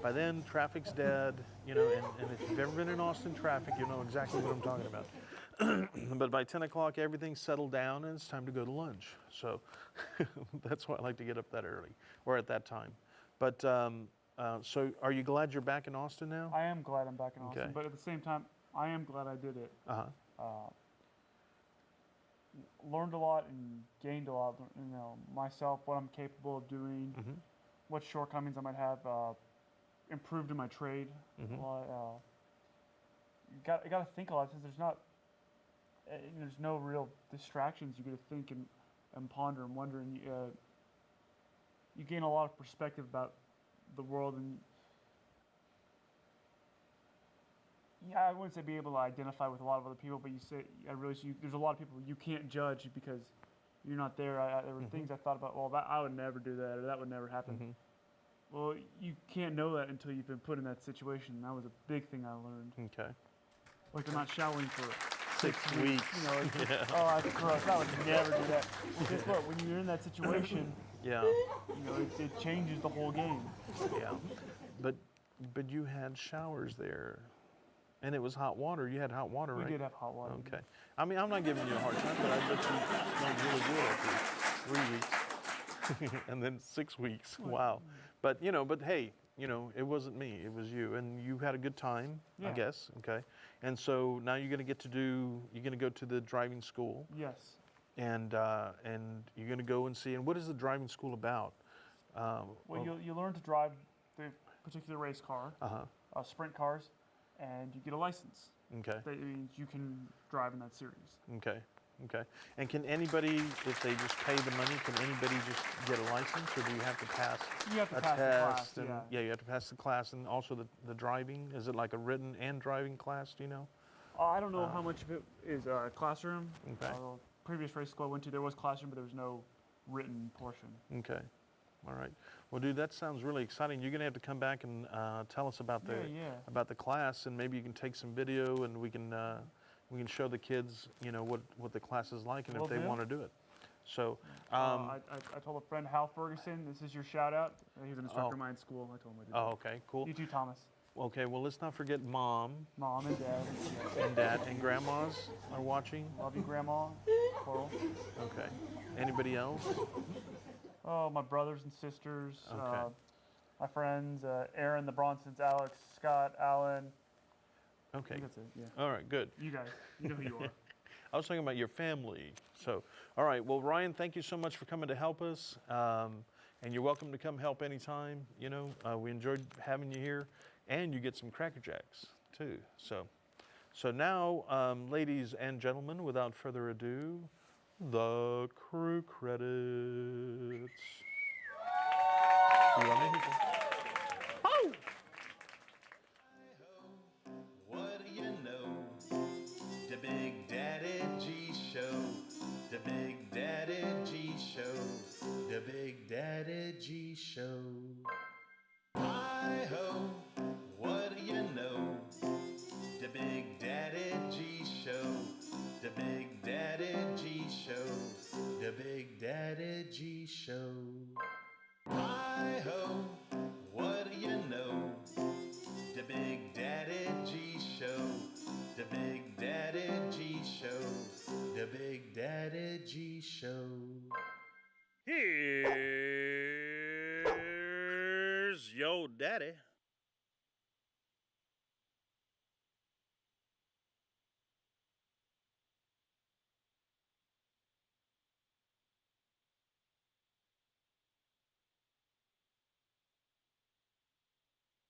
By then, traffic's dead, and if you've ever been in Austin traffic, you know exactly what I'm talking about. But by 10 o'clock, everything's settled down and it's time to go to lunch. So that's why I like to get up that early, or at that time. But so are you glad you're back in Austin now? I am glad I'm back in Austin, Okay. but at the same time, I am glad I did it. Learned a lot and gained a lot, myself, what I'm capable of doing, what shortcomings I might have, improved in my trade. A lot, you got to think a lot, since there's no real distractions. You got to think and ponder and wonder, and you gain a lot of perspective about the world. And I wouldn't say be able to identify with a lot of other people, but I realize there's a lot of people you can't judge because you're not there. There were things I thought about, I would never do that, or that would never happen. Well, you can't know that until you've been put in that situation. That was a big thing I learned. Okay. Like, they're not showering for 6 weeks. Oh, that's gross. I would never do that. Well, guess what? When you're in that situation, Yeah. it changes the whole game. Yeah. But you had showers there. And it was hot water. You had hot water, right? We did have hot water. Okay. I mean, I'm not giving you a hard time, but I bet you smelled really good after 3 weeks. And then 6 weeks. Wow. But, but hey, it wasn't me. It was you. And you had a good time, I guess. Okay. And so now you're going to go to the driving school. Yes. And you're going to go and see. And what is the driving school about? You learn to drive the particular race car, sprint cars, and you get a license. Okay. That means you can drive in that series. Okay. Okay. And can anybody, if they just pay the money, can anybody just get a license, or do you have to pass You have to a pass the test? class, And yeah. you have to pass the class, and also the driving. Is it like a written and driving class? Do you know? I don't know how much of it is classroom. Okay. Previous race school I went to, there was classroom, but there was no written portion. Okay. All right. Well, dude, that sounds really exciting. You're gonna have to come back and tell us about the class, and maybe you can take some video, and we can show the kids, what the class is like, and if they want to do it. So, I told a friend, Hal Ferguson, this is your shout out. He was an instructor of mine in school. I told him I did that. oh, okay, cool. You too, Thomas. Okay, well, let's not forget Mom Mom and Dad. and Dad and Grandmas are watching. Love you, Grandma. Coral. Okay. Anybody else? Oh, my brothers and sisters, Okay. my friends, Aaron, the Bronsons, Alex, Scott, Alan. I Okay. think that's it. Yeah. All right, good. You guys, you know who you are. I was talking about your family. So, all right. Well, Ryan, thank you so much for coming to help us. And you're welcome to come help anytime. You know, we enjoyed having you here, and you get some Cracker Jacks too. So now, ladies and gentlemen, without further ado, the crew credits. You want me to- What do you know? The Big Daddy G Show. The Big Daddy G Show. The Big Daddy G Show. Hi-ho, what do you know? The Big Daddy G Show. The Big Daddy G Show. The Big Daddy G Show. Hi-ho, what do you know? The Big Daddy G Show. The Big Daddy G Show. The Big Daddy G Show. Here's your daddy.